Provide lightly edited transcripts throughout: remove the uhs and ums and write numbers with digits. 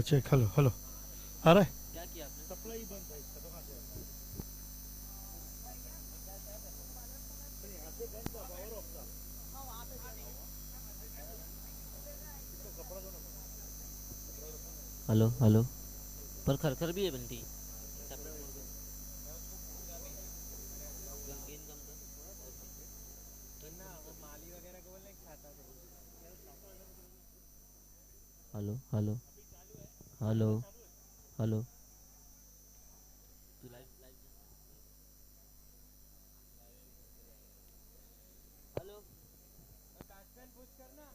Check hello hello आ रहा है। क्या किया आपने? सप्लाई बंद है इसका तो कहाँ से आएगा? नहीं, यहाँ से बंद था पावर ऑफ था। इसका कपड़ा जो ना कपड़ा रखो ना। Hello hello. पर खरखर भी है बंटी। गेन कम कर। ना वो माली वगैरह को बोलने खाता थे। Hello hello hello hello. तू live live hello. Batsman push करना।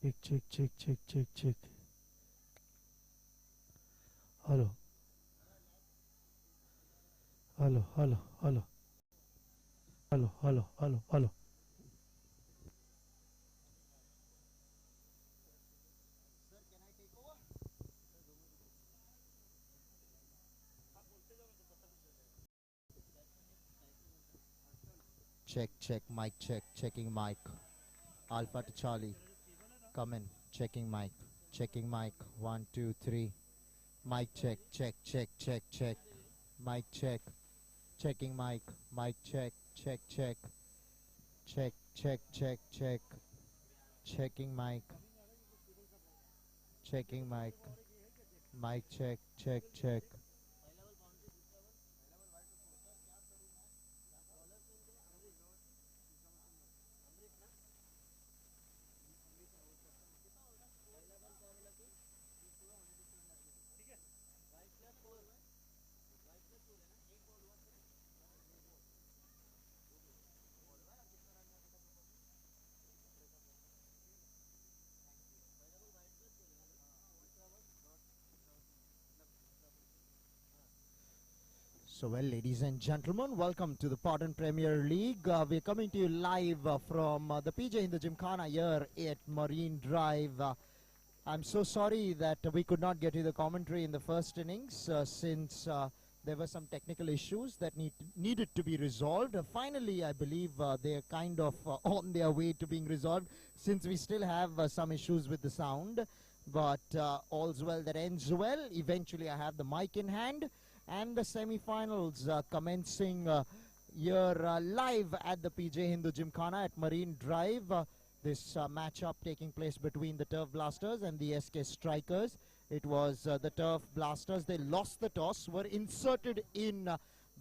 Check check check check check check hello hello hello hello hello hello hello hello Check, check, mic check, checking mic. Alpha to Charlie. Come in, checking mic. Checking mic. 1, 2, 3. Mic check, check, check, check, check. Mic check. Checking mic. Mic check, check, check. Check, check, check, check. Checking mic. Checking mic. Mic check, check, check. So, well, ladies and gentlemen, welcome to the Patan Premier League. We're coming to you live from the PJ in the Gymkhana here at Marine Drive. I'm so sorry that we could not get you the commentary in the first innings since there were some technical issues that needed to be resolved. Finally, I believe they're kind of on their way to being resolved since we still have some issues with the sound. But all's well that ends well. Eventually, I have the mic in hand. And the semi-finals commencing You're live at the PJ Hindu Gymkhana at Marine Drive. This matchup taking place between the Turf Blasters and the SK Strikers. It was the Turf Blasters. They lost the toss, were inserted in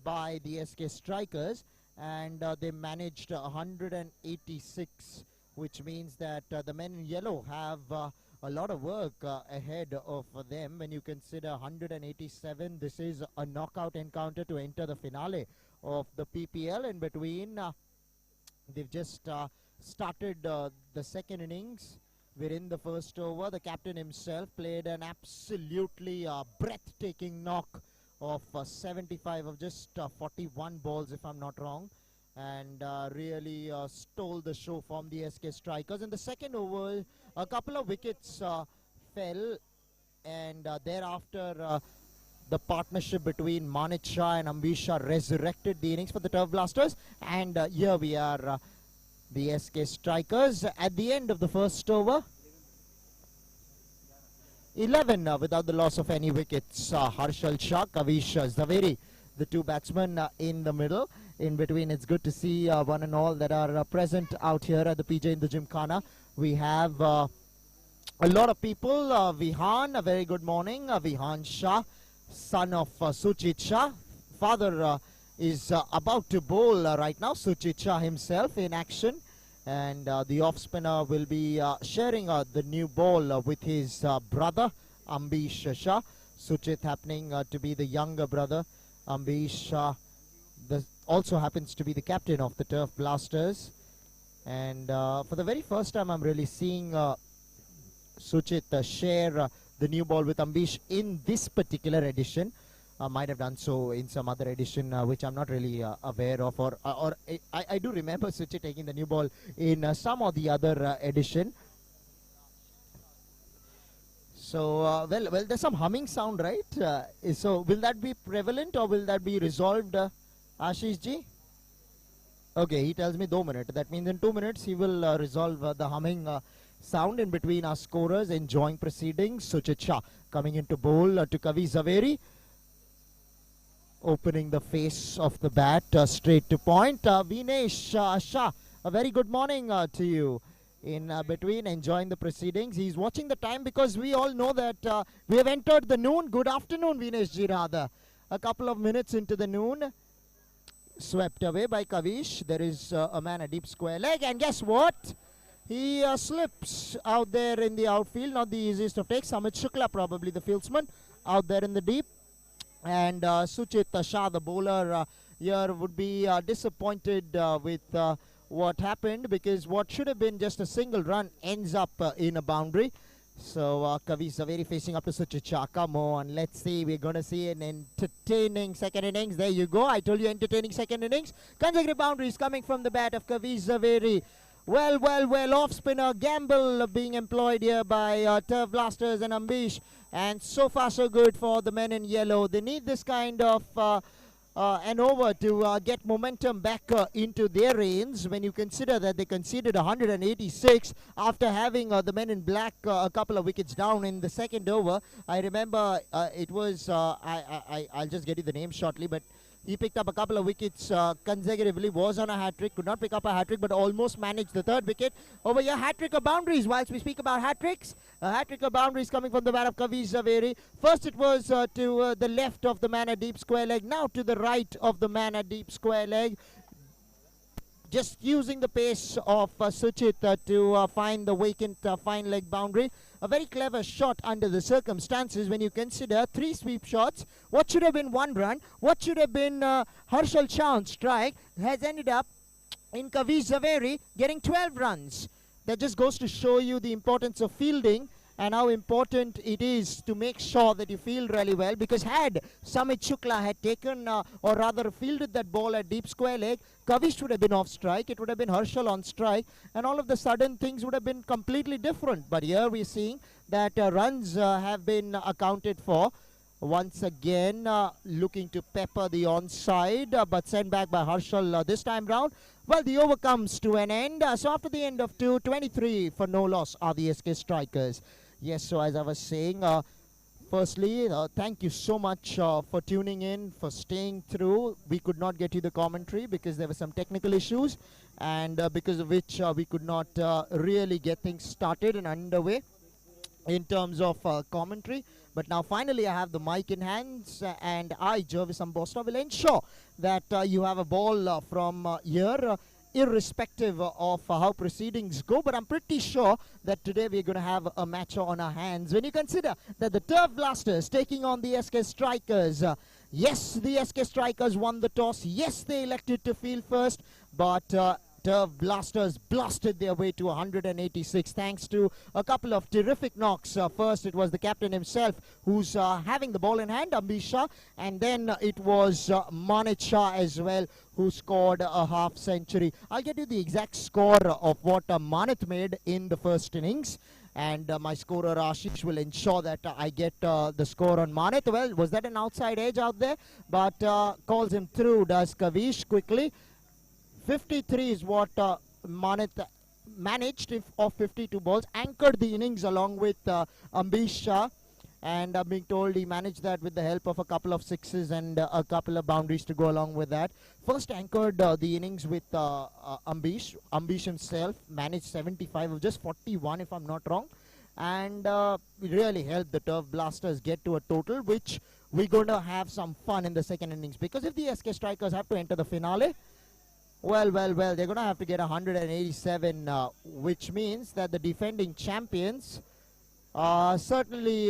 by the SK Strikers, and they managed 186, which means that the men in yellow have a lot of work ahead of them. When you consider 187, this is a knockout encounter to enter the finale of the PPL. In between, they've just started the second innings. We're in the first over. The captain himself played an absolutely breathtaking knock of 75 of just 41 balls, if I'm not wrong, and really stole the show from the SK Strikers. In the second over, a couple of wickets fell, and thereafter the partnership between Manit Shah and Ambish Shah resurrected the innings for the Turf Blasters. And here we are, the SK Strikers at the end of the first over. 11 without the loss of any wickets. Harshal Shah, Kavish Zaveri, the two batsmen in the middle. In between, it's good to see one and all that are present out here at the PJ in the Gymkhana. We have a lot of people. Vihan, a very good morning. Vihan Shah, son of Suchit Shah. Father is about to bowl right now. Suchit Shah himself in action. And the off spinner will be sharing the new ball with his brother, Ambish Shah. Suchit happening to be the younger brother. Ambish Shah also happens to be the captain of the Turf Blasters. And for the very first time, I'm really seeing Suchit share the new ball with Ambish in this particular edition. Might have done so in some other edition, which I'm not really aware of, or I do remember Suchit taking the new ball in some of the other edition. So, well, there's some humming sound, right? So, will that be prevalent or will that be resolved, Ashish ji? Okay, he tells me 2 minutes. That means in 2 minutes he will resolve the humming sound in between our scorers enjoying proceedings. Suchit Shah coming into bowl to Kavi Zaveri. Opening the face of the bat straight to point. Vinesh Shah, a very good morning to you. In between, enjoying the proceedings. He's watching the time because we all know that we have entered the noon. Good afternoon, Vinesh ji, rather. A couple of minutes into the noon. Swept away by Kavish. There is a man a deep square leg, and guess what? He slips out there in the outfield. Not the easiest of takes. Amit Shukla, probably the fieldsman, out there in the deep. And Suchit Shah, the bowler here, would be disappointed with what happened, because what should have been just a single run ends up in a boundary. So Kavi Zaveri facing up to Suchit Shah. Come on, let's see. We're going to see an entertaining second innings. There you go. I told you, entertaining second innings. Consecutive boundaries coming from the bat of Kavi Zaveri. Well, off spinner gamble being employed here by Turf Blasters and Ambish. And so far so good for the men in yellow. They need this kind of an over to get momentum back into their reins, when you consider that they conceded 186 after having the men in black a couple of wickets down in the second over. I remember it was, I'll just get you the name shortly, but he picked up a couple of wickets consecutively, was on a hat-trick, could not pick up a hat-trick, but almost managed the third wicket. Over here, hat-trick of boundaries. Whilst we speak about hat-tricks, a hat-trick of boundaries coming from the bat of Kavi Zaveri. First it was to the left of the man at deep square leg, now to the right of the man at deep square leg. Just using the pace of Suchit to find the vacant fine leg boundary. A very clever shot under the circumstances, when you consider 3 sweep shots. What should have been 1 run, what should have been Harshal Shah on strike, has ended up in Kavi Zaveri getting 12 runs. That just goes to show you the importance of fielding and how important it is to make sure that you field really well, because had Samit Shukla had taken or rather fielded that ball at deep square leg, Kavish would have been off strike, it would have been Harshal on strike, and all of the sudden things would have been completely different. But here we're seeing that runs have been accounted for. Once again looking to pepper the onside, but sent back by Harshal this time round. Well, the over comes to an end. So after the end of 23 for no loss are the SK Strikers. Yes, so as I was saying, Firstly, thank you so much for tuning in, for staying through. We could not get you the commentary because there were some technical issues, and because of which we could not really get things started and underway in terms of commentary. But now finally I have the mic in hands, and I, Jervis Ambosta, will ensure that you have a ball from here, irrespective of how proceedings go. But I'm pretty sure that today we're going to have a match on our hands. When you consider that the Turf Blasters taking on the SK Strikers, yes, the SK Strikers won the toss. Yes, they elected to field first, but Turf Blasters blasted their way to 186 thanks to a couple of terrific knocks. First, it was the captain himself who's having the ball in hand, Ambish Shah, and then it was Manit Shah as well who scored a half century. I'll get you the exact score of what Manit made in the first innings, and my scorer Ashish will ensure that I get the score on Manit. Well, was that an outside edge out there? But calls him through, does Kavish quickly. 53 is what Manit managed of 52 balls, anchored the innings along with Ambish Shah, and I'm being told he managed that with the help of a couple of sixes and a couple of boundaries to go along with that. First anchored the innings with Ambish. Ambish himself managed 75 of just 41 if I'm not wrong, and really helped the Turf Blasters get to a total which we're going to have some fun in the second innings, because if the SK Strikers have to enter the finale, well, they're going to have to get 187, which means that the defending champions certainly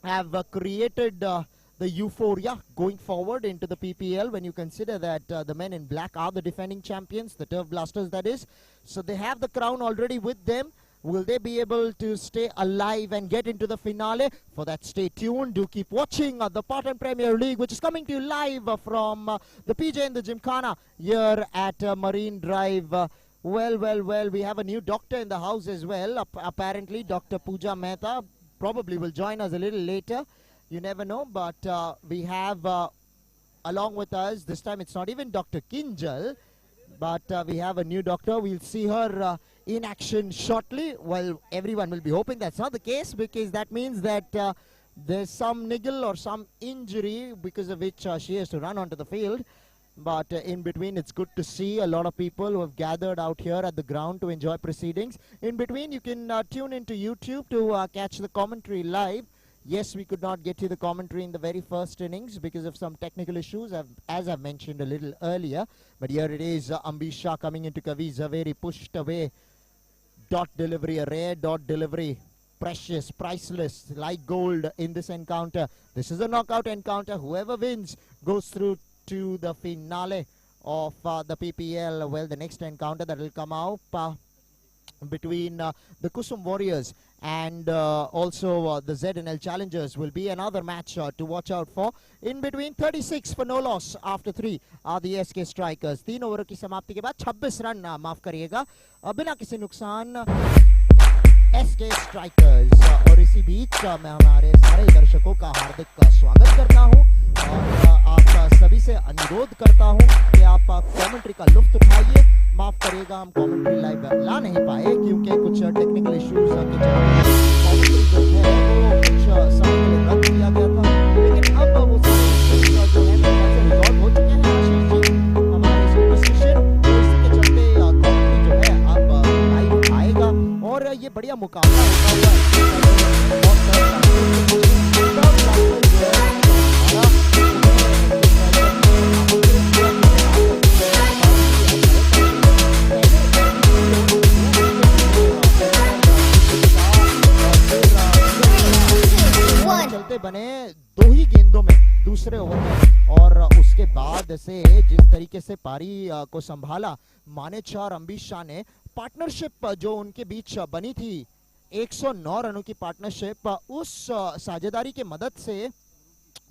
have created the euphoria going forward into the PPL, when you consider that the men in black are the defending champions, the Turf Blasters that is. So they have the crown already with them. Will they be able to stay alive and get into the finale? For that, stay tuned. Do keep watching the Patan Premier League, which is coming to you live from the PJ in the Gymkhana here at Marine Drive. Well, we have a new doctor in the house as well. Apparently, Dr. Pooja Mehta probably will join us a little later. You never know, but we have along with us, this time it's not even Dr. Kinjal, but we have a new doctor. We'll see her in action shortly. Well, everyone will be hoping that's not the case, because that means that there's some niggle or some injury because of which she has to run onto the field. But in between, it's good to see a lot of people who have gathered out here at the ground to enjoy proceedings. In between, you can tune into YouTube to catch the commentary live. Yes, we could not get you the commentary in the very first innings because of some technical issues, as I've mentioned a little earlier. But here it is, Ambish Shah coming into Kavi Zaveri, pushed away. Dot delivery, a rare dot delivery. Precious, priceless, like gold in this encounter. This is a knockout encounter. Whoever wins goes through to the finale of the PPL. Well, the next encounter that will come out between the Kusum Warriors and also the ZNL Challengers will be another match to watch out for. In between, 36 for no loss after 3 are the SK Strikers. 3 over की समाप्ति के बाद 26 run माफ करिएगा बिना किसी नुकसान SK Strikers। और इसी बीच मैं हमारे सारे दर्शकों का हार्दिक स्वागत करता हूं और आप सभी से अनुरोध करता हूं कि आप कमेंट्री का लुत्फ उठाइए। माफ करिएगा, हम कमेंट्री लाइव ला नहीं पाए क्योंकि कुछ टेक्निकल इश्यूज के चलते कमेंट्री जो है वो कुछ समय के लिए रद्द किया गया था, लेकिन अब वो सारे जो है रिजॉल्व हो चुके हैं। हमारे सुपरस्टिशन इसी के चलते कमेंट्री जो है अब लाइव आएगा और ये बढ़िया मुकाबला होता चलते बने 2 ही गेंदों में दूसरे ओवर में, और उसके बाद से जिस तरीके से पारी को संभाला मानेत शाह और अम्बिश शाह ने, पार्टनरशिप जो उनके बीच बनी थी 109 रनों की पार्टनरशिप, उस साझेदारी के मदद से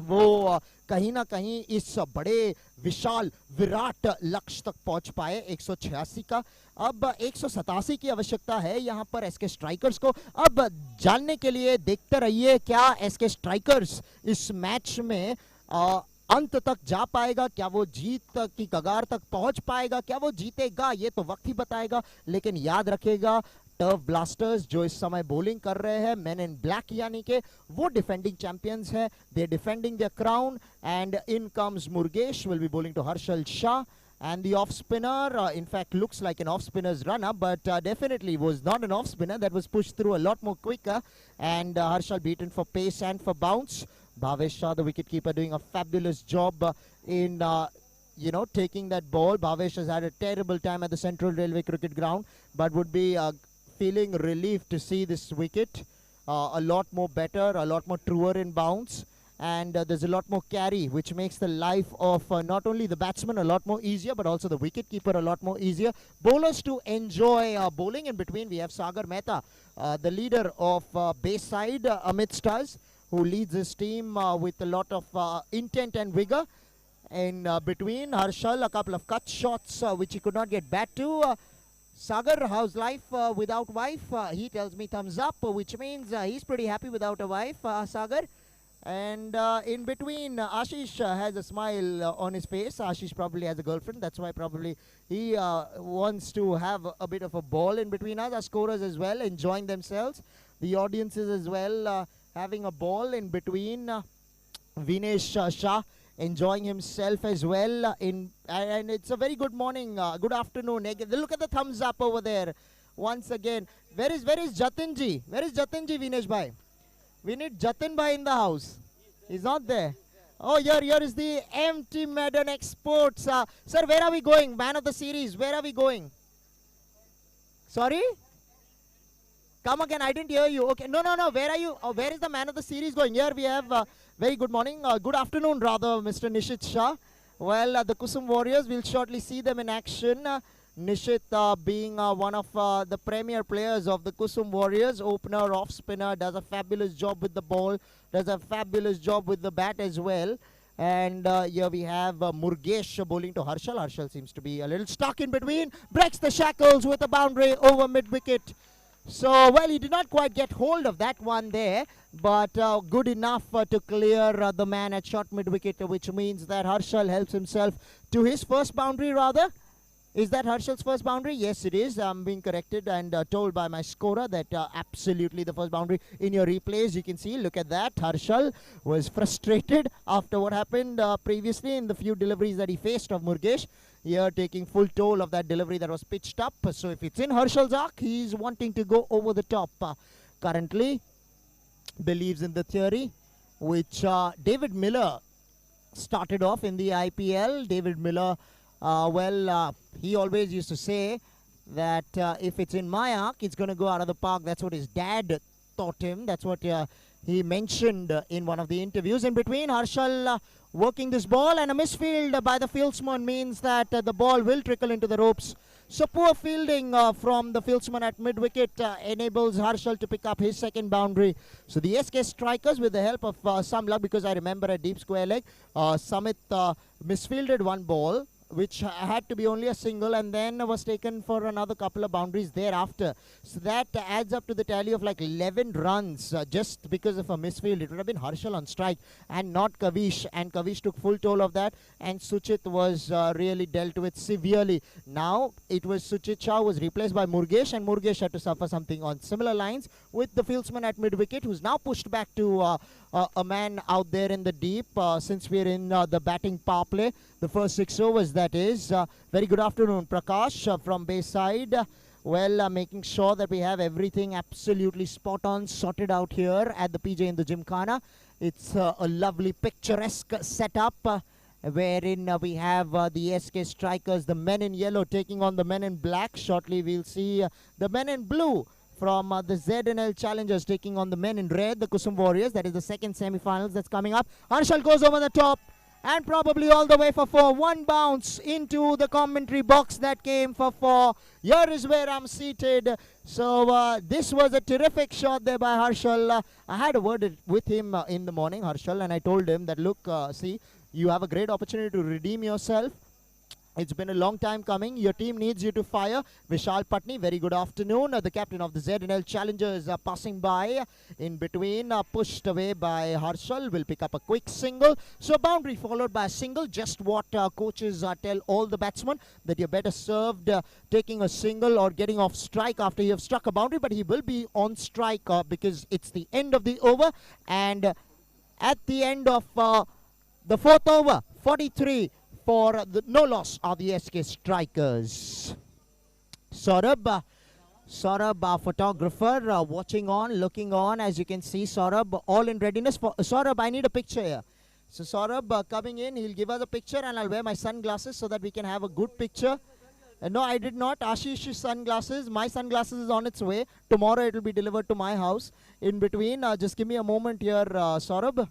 वो कहीं ना कहीं इस बड़े विशाल विराट लक्ष्य तक पहुंच पाए 186 का। अब 187 की आवश्यकता है यहाँ पर एसके स्ट्राइकर्स को। अब जानने के लिए देखते रहिए क्या एसके स्ट्राइकर्स इस मैच में अंत तक जा पाएगा, क्या वो जीत की कगार तक पहुंच पाएगा, क्या वो जीतेगा, ये तो वक्त ही बताएगा। लेकिन याद रखेगा टर्फ ब्लास्टर्स जो इस समय बॉलिंग कर रहे हैं, मेन इन ब्लैक यानी के वो डिफेंडिंग चैंपियंस हैं, they defending their crown, and in comes Murgesh, will be bowling to Harshal Shah. And the off spinner, in fact, looks like an off spinner's runner, but definitely was not an off spinner. That was pushed through a lot more quicker. And Harshal beaten for pace and for bounce. Bhavesh Shah, the wicketkeeper, doing a fabulous job in taking that ball. Bhavesh has had a terrible time at the Central Railway Cricket Ground, but would be feeling relieved to see this wicket a lot more better, a lot more truer in bounce. And there's a lot more carry, which makes the life of not only the batsman a lot more easier, but also the wicketkeeper a lot more easier. Bowlers to enjoy bowling. In between, we have Sagar Mehta, the leader of Bayside amidst us, who leads his team with a lot of intent and vigor. In between, Harshal, a couple of cut shots which he could not get back to. Sagar, how's life without wife? He tells me thumbs up, which means he's pretty happy without a wife, Sagar. And in between, Ashish has a smile on his face. Ashish probably has a girlfriend. That's why probably he wants to have a bit of a ball in between us. Our scorers as well, enjoying themselves. The audiences as well, having a ball in between. Vinesh Shah enjoying himself as well. And it's a very good morning, good afternoon. Look at the thumbs up over there. Once again, where is Jatinji? Where is Jatinji, Vinesh bhai? We need Jatin bhai in the house. He's not there. Oh, here is the MT Madden Exports. Sir, where are we going? Man of the series, where are we going? Sorry? Come again, I didn't hear you. Okay, no. Where are you? Where is the man of the series going? Here we have very good morning, good afternoon rather, Mr. Nishit Shah. Well, the Kusum Warriors, we'll shortly see them in action. Nishit being one of the premier players of the Kusum Warriors, opener, off spinner, does a fabulous job with the ball, does a fabulous job with the bat as well. And here we have Murgesh bowling to Harshal. Harshal seems to be a little stuck in between, breaks the shackles with a boundary over mid-wicket. So, well, he did not quite get hold of that one there, but good enough to clear the man at short mid-wicket, which means that Harshal helps himself to his first boundary rather. Is that Harshal's first boundary? Yes, it is. I'm being corrected and told by my scorer that absolutely the first boundary. In your replays, you can see, look at that. Harshal was frustrated after what happened previously in the few deliveries that he faced of Murgesh. Here taking full toll of that delivery that was pitched up. So if it's in Harshal's arc, he's wanting to go over the top. Currently, believes in the theory, which David Miller started off in the IPL. David Miller, he always used to say that if it's in my arc, it's going to go out of the park. That's what his dad taught him. That's what he mentioned in one of the interviews. In between, Harshal working this ball, and a misfield by the fieldsman means that the ball will trickle into the ropes. So poor fielding from the fieldsman at mid-wicket enables Harshal to pick up his second boundary. So the SK strikers, with the help of some luck, because I remember a deep square leg, Samit misfielded one ball, which had to be only a single, and then was taken for another couple of boundaries thereafter. So that adds up to the tally of like 11 runs just because of a misfield. It would have been Harshal on strike and not Kavish, and Kavish took full toll of that, and Suchit was really dealt with severely. Now it was Suchit Shah was replaced by Murgesh, and Murgesh had to suffer something on similar lines with the fieldsman at mid-wicket, who's now pushed back to a man out there in the deep since we're in the batting power play. The first 6 overs, that is. Very good afternoon, Prakash from Bayside. Making sure that we have everything absolutely spot on, sorted out here at the PJ in the Gymkhana. It's a lovely picturesque setup wherein we have the SK strikers, the men in yellow taking on the men in black. Shortly we'll see the men in blue from the ZNL Challengers taking on the men in red, the Kusum Warriors. That is the second semi-finals that's coming up. Harshal goes over the top and probably all the way for 4. One bounce into the commentary box that came for 4. Here is where I'm seated. So this was a terrific shot there by Harshal. I had a word with him in the morning, Harshal, and I told him that, look, see, you have a great opportunity to redeem yourself. It's been a long time coming. Your team needs you to fire. Vishal Patni, very good afternoon. The captain of the ZNL Challengers passing by in between, pushed away by Harshal, will pick up a quick single. So boundary followed by a single, just what coaches tell all the batsmen, that you're better served taking a single or getting off strike after you have struck a boundary, but he will be on strike because it's the end of the over, and at the end of the fourth over, 43 for the no loss of the SK Strikers. Saurabh, our photographer, watching on, looking on. As you can see, Saurabh all in readiness. For Saurabh, I need a picture here. So Saurabh coming in, he'll give us a picture, and I'll wear my sunglasses so that we can have a good picture. No, I did not. Ashish's sunglasses. My sunglasses is on its way. Tomorrow it will be delivered to my house. In between, just give me a moment here, Saurabh.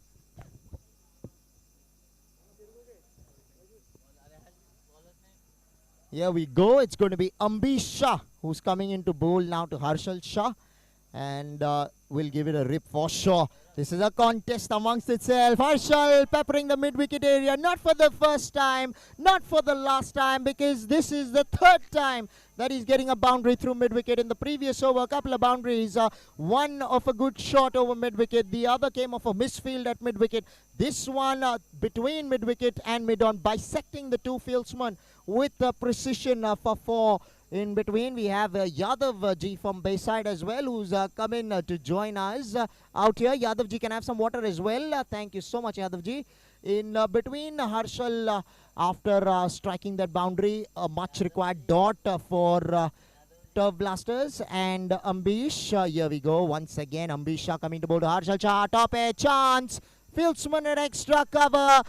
Here we go. It's going to be Ambish Shah who's coming into bowl now to Harshal Shah, and we'll give it a rip for sure. This is a contest amongst itself. Harshal peppering the mid-wicket area, not for the first time, not for the last time, because this is the third time that he's getting a boundary through mid-wicket. In the previous over, a couple of boundaries, one of a good shot over mid-wicket, the other came off a misfield at mid-wicket. This one between mid-wicket and mid-on, bisecting the two fieldsmen with precision for four. In between, we have Yadav ji from Bayside as well, who's come in to join us out here. Yadav ji can have some water as well. Thank you so much, Yadav ji. In between, Harshal, after striking that boundary, a much required dot for Turf Blasters, and Ambish. Here we go once again. Ambish coming to bowl to Harshal Shah. Top air chance. Fieldsman at extra cover.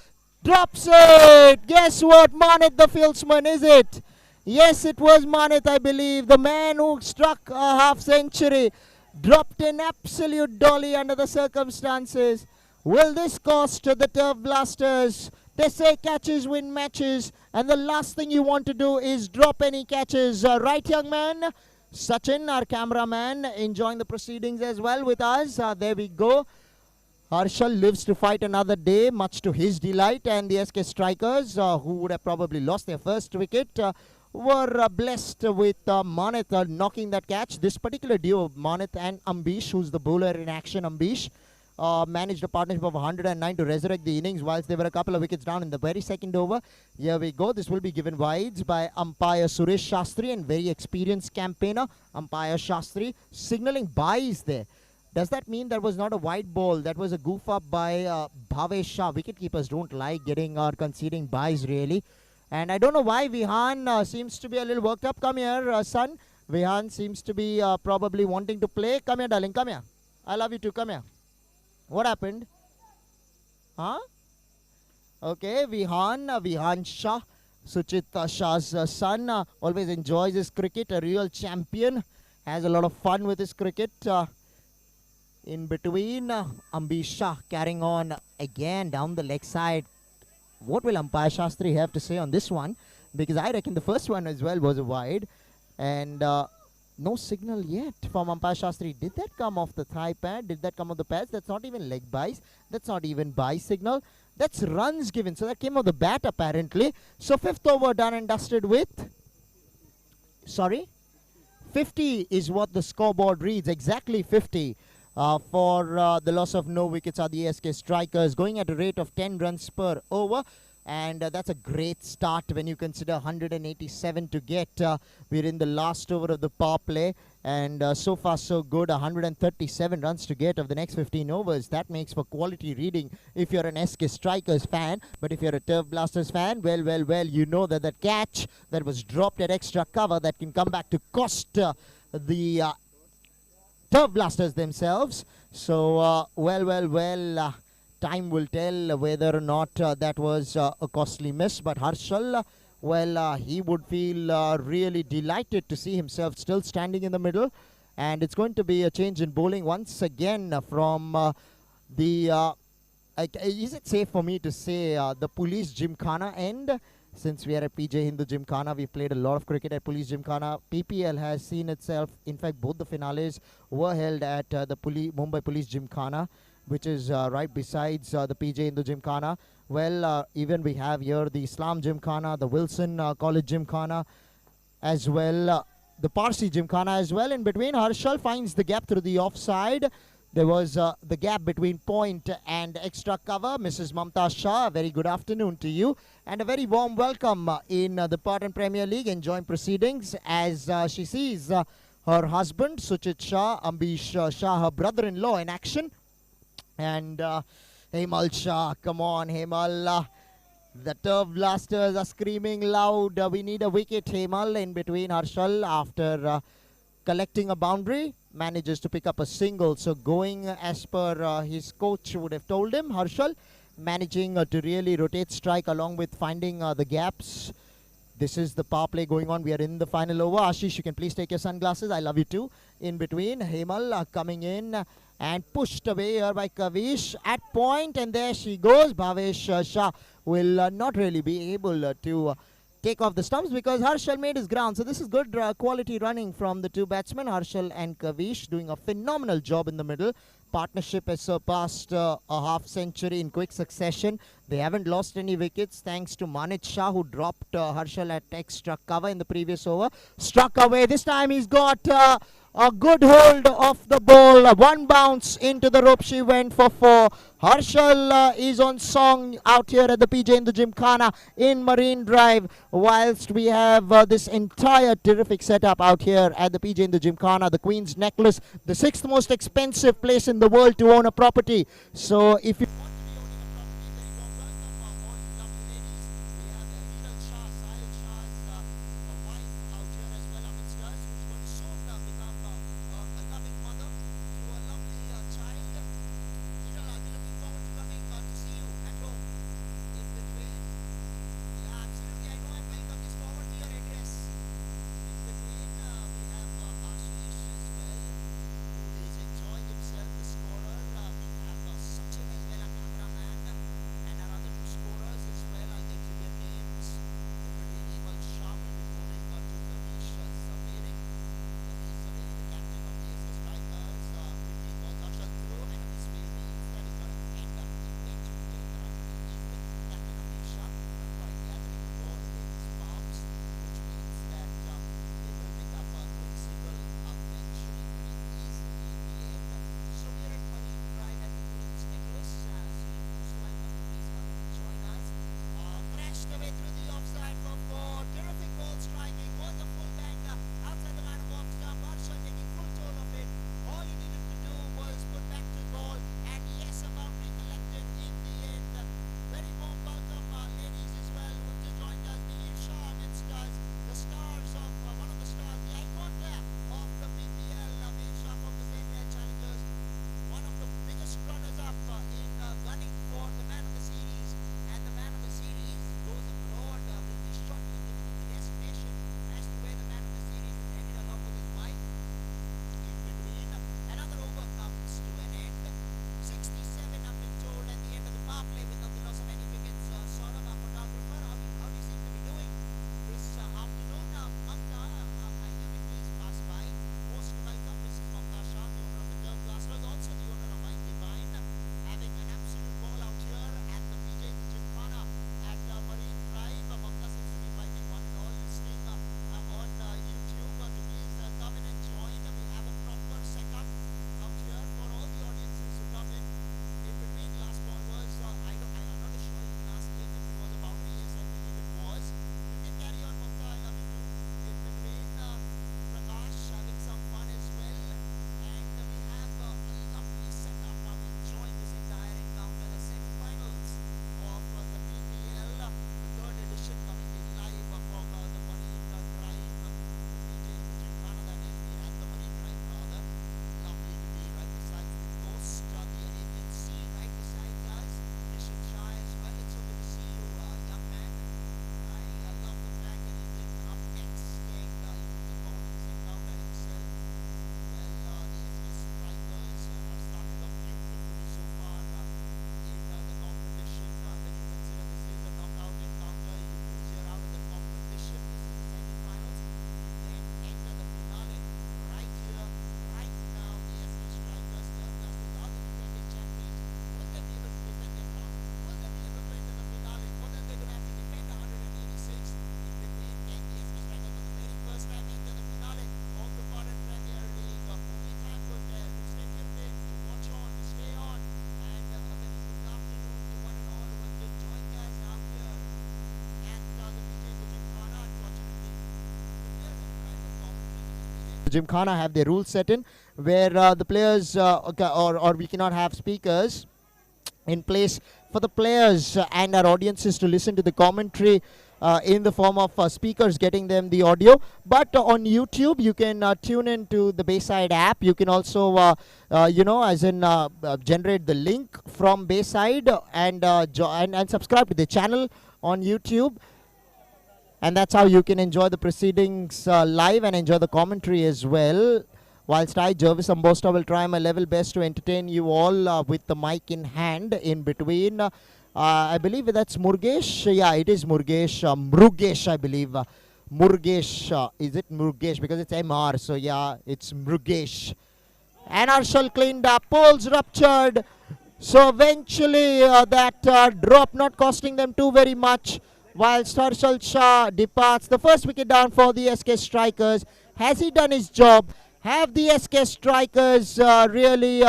Drops it. Guess what? Manit the fieldsman, is it? Yes, it was Manit, I believe. The man who struck a half century. Dropped an absolute dolly under the circumstances. Will this cost the Turf Blasters? They say catches win matches, and the last thing you want to do is drop any catches. Right, young man? Sachin, our cameraman, enjoying the proceedings as well with us. There we go. Harshal lives to fight another day, much to his delight, and the SK Strikers, who would have probably lost their first wicket, were blessed with Manit knocking that catch. This particular duo, Manit and Ambish, who's the bowler in action, Ambish, managed a partnership of 109 to resurrect the innings whilst there were a couple of wickets down in the very second over. Here we go. This will be given wides by umpire Suresh Shastri, and very experienced campaigner, umpire Shastri, signalling byes there. Does that mean that was not a wide ball? That was a goof up by Bhavesh Shah. Wicketkeepers don't like getting or conceding byes, really. And I don't know why Vihan seems to be a little worked up. Come here, son. Vihan seems to be probably wanting to play. Come here, darling. Come here. I love you too. Come here. What happened? Huh? Okay, Vihan Shah. Suchit Shah's son. Always enjoys his cricket. A real champion. Has a lot of fun with his cricket. In between, Ambish Shah carrying on again down the leg side. What will umpire Shastri have to say on this one? Because I reckon the first one as well was a wide. And no signal yet from umpire Shastri. Did that come off the thigh pad? Did that come off the pads? That's not even leg byes. That's not even bye signal. That's runs given. So that came off the bat apparently. So fifth over done and dusted with... Sorry? 50 is what the scoreboard reads. Exactly 50. For the loss of no wickets are the SK Strikers, going at a rate of 10 runs per over, and that's a great start when you consider 187 to get. We're in the last over of the power play, and so far so good. 137 runs to get of the next 15 overs. That makes for quality reading if you're an SK Strikers fan. But if you're a Turf Blasters fan, well, you know that that catch that was dropped at extra cover, that can come back to cost the Turf Blasters themselves. So, time will tell whether or not that was a costly miss. But Harshal, he would feel really delighted to see himself still standing in the middle. And it's going to be a change in bowling once again from the... is it safe for me to say the Police Gymkhana end? Since we are at PJ Hindu Gymkhana, we've played a lot of cricket at Police Gymkhana. PPL has seen itself, in fact, both the finales were held at the Mumbai Police Gymkhana. which is right besides the PJ in the Gymkhana. Well, even we have here the Islam Gymkhana, the Wilson College Gymkhana, as well the Parsi Gymkhana as well. In between, Harshal finds the gap through the offside. There was the gap between point and extra cover. Mrs. Mamta Shah, a very good afternoon to you, and a very warm welcome in the Patan Premier League, enjoying proceedings as she sees her husband Suchit Shah, Ambish Shah, her brother-in-law, in action. And Hemal Shah, come on Hemal. The turf blasters are screaming loud. We need a wicket. Hemal in between. Harshal, after collecting a boundary, manages to pick up a single. So going as per his coach would have told him, Harshal managing to really rotate strike along with finding the gaps. This is the power play going on. We are in the final over. Ashish, you can please take your sunglasses. I love you too. In between, Hemal coming in and pushed away here by Kavish at point, and there she goes. Bhavesh Shah will not really be able to take off the stumps because Harshal made his ground. So this is good quality running from the two batsmen, Harshal and Kavish, doing a phenomenal job in the middle. Partnership has surpassed a half century in quick succession. They haven't lost any wickets thanks to Manit Shah, who dropped Harshal at extra cover in the previous over. Struck away. This time he's got a good hold of the ball. One bounce into the rope. She went for four. Harshal is on song out here at the PJ in the Gymkhana in Marine Drive, whilst we have this entire terrific setup out here at the PJ in the Gymkhana, the Queen's Necklace, the 6th most expensive place in the world to own a property. So if you want to be owning a property, very warm welcome all you lovely ladies. We have Hiral Shah, Sahil Shah's wife out here as well amidst us, who's going to soon become a loving mother to a lovely child. Hiral, I'll be looking forward to coming to see you at home. In between, yeah, absolutely. I know I'm going to this forward to your address. In between, we have Ashish as well, who is enjoying himself, the scorer. We have Sachin as well. I'm Gymkhana have their rules set in, where the players or we cannot have speakers in place for the players and our audiences to listen to the commentary in the form of speakers getting them the audio. But on YouTube, you can tune into the Bayside app. You can also, generate the link from Bayside and subscribe to the channel on YouTube. And that's how you can enjoy the proceedings live and enjoy the commentary as well. Whilst I, Jervis Ambosta, will try my level best to entertain you all with the mic in hand in between. I believe that's Murgesh. Yeah, it is Murgesh. Mrugesh, I believe. Murgesh. Is it Murgesh? Because it's MR. So, yeah, it's Mrugesh. And Arshal cleaned up. Poles ruptured. So, eventually, that drop not costing them too very much. Whilst Harshal Shah departs. The first wicket down for the SK Strikers. Has he done his job? Have the SK Strikers really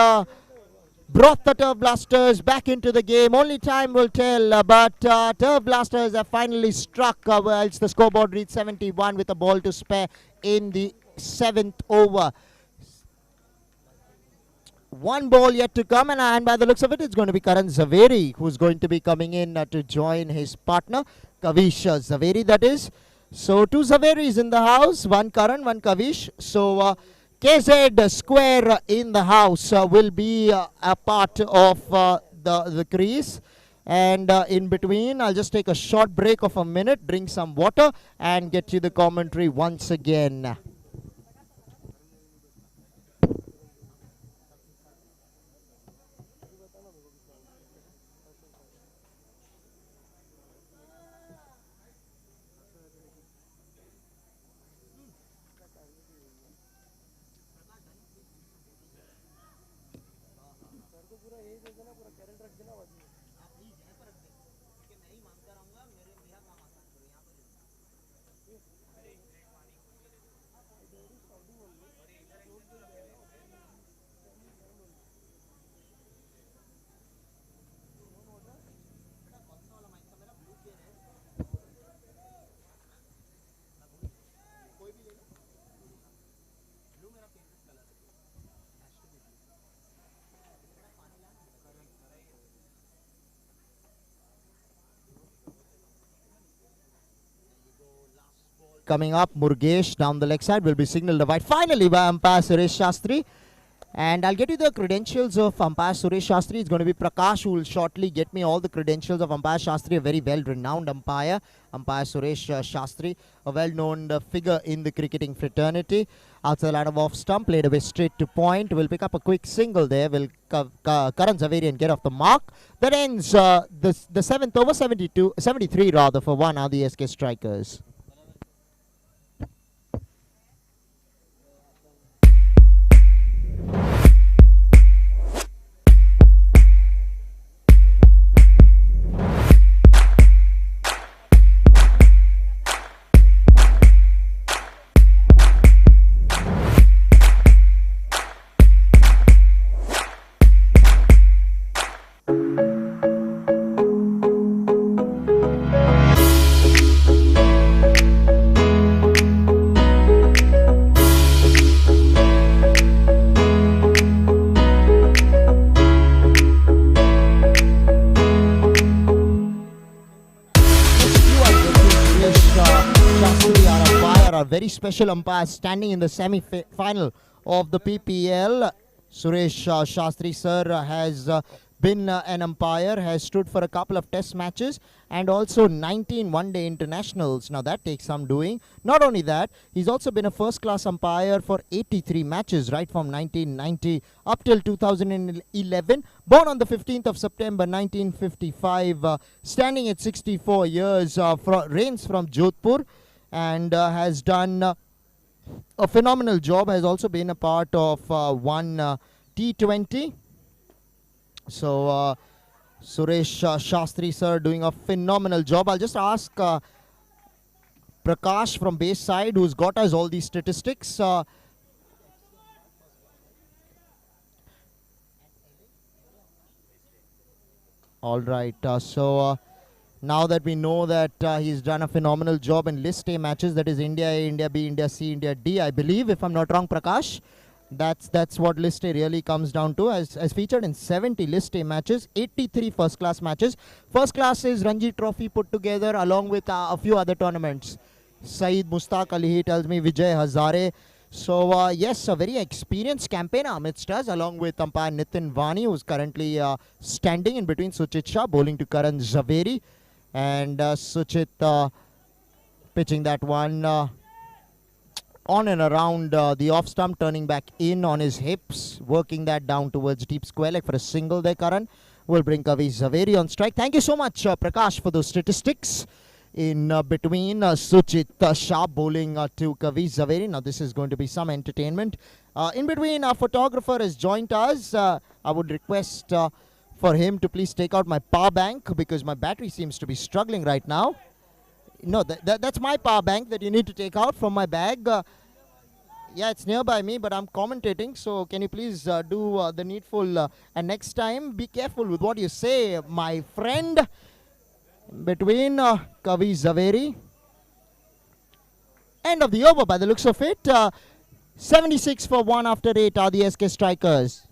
brought the Turf Blasters back into the game? Only time will tell, but Turf Blasters have finally struck whilst the scoreboard reads 71 with a ball to spare in the 7th over. One ball yet to come, and by the looks of it, it's going to be Karan Zaveri who's going to be coming in to join his partner, Kavish Zaveri, that is. So, two Zaveris in the house, one Karan, one Kavish. So, KZ square in the house will be a part of the crease. And in between, I'll just take a short break of a minute, drink some water, and get you the commentary once again. Coming up, Murgesh down the leg side will be signaled wide finally by umpire Suresh Shastri. And I'll get you the credentials of umpire Suresh Shastri. It's going to be Prakash who will shortly get me all the credentials of umpire Shastri, a very well-renowned umpire. Umpire Suresh Shastri, a well-known figure in the cricketing fraternity. Outside the line of off stump, played away straight to point. Will pick up a quick single there. Will Karan Zaveri get off the mark. That ends the 7th over, 73 rather, for one are the SK Strikers. Very special umpire standing in the semi-final of the PPL. Suresh Shastri sir has been an umpire, has stood for a couple of test matches and also 19 one-day internationals. Now that takes some doing. Not only that, he's also been a first-class umpire for 83 matches right from 1990 up till 2011. Born on the 15th of September 1955, standing at 64 years, reigns from Jodhpur, and has done a phenomenal job. Has also been a part of one T20. So Suresh Shastri sir doing a phenomenal job. I'll just ask Prakash from Bayside, who's got us all these statistics. All right, Now that we know that he's done a phenomenal job in list A matches, that is India A, India B, India C, India D, I believe, if I'm not wrong, Prakash. That's what list A really comes down to. As featured in 70 list A matches, 83 first class matches. First class is Ranji Trophy put together along with a few other tournaments. Saeed Mustaq Ali, he tells me, Vijay Hazare. So yes, a very experienced campaigner amidst us, along with umpire Nitin Vani, who's currently standing in between Suchit Shah, bowling to Karan Zaveri. And Suchit pitching that one on and around the off stump, turning back in on his hips, working that down towards deep square leg for a single there. Karan will bring Kavi Zaveri on strike. Thank you so much, Prakash, for those statistics. In between Suchit Shah bowling to Kavi Zaveri. Now this is going to be some entertainment. In between, our photographer has joined us. I would request for him to please take out my power bank, because my battery seems to be struggling right now. No, that's my power bank that you need to take out from my bag. Yeah, it's nearby me, but I'm commentating, so can you please do the needful, and next time be careful with what you say, my friend. Between Kavi Zaveri. End of the over by the looks of it. 76 for 1 after 8 are the SK strikers.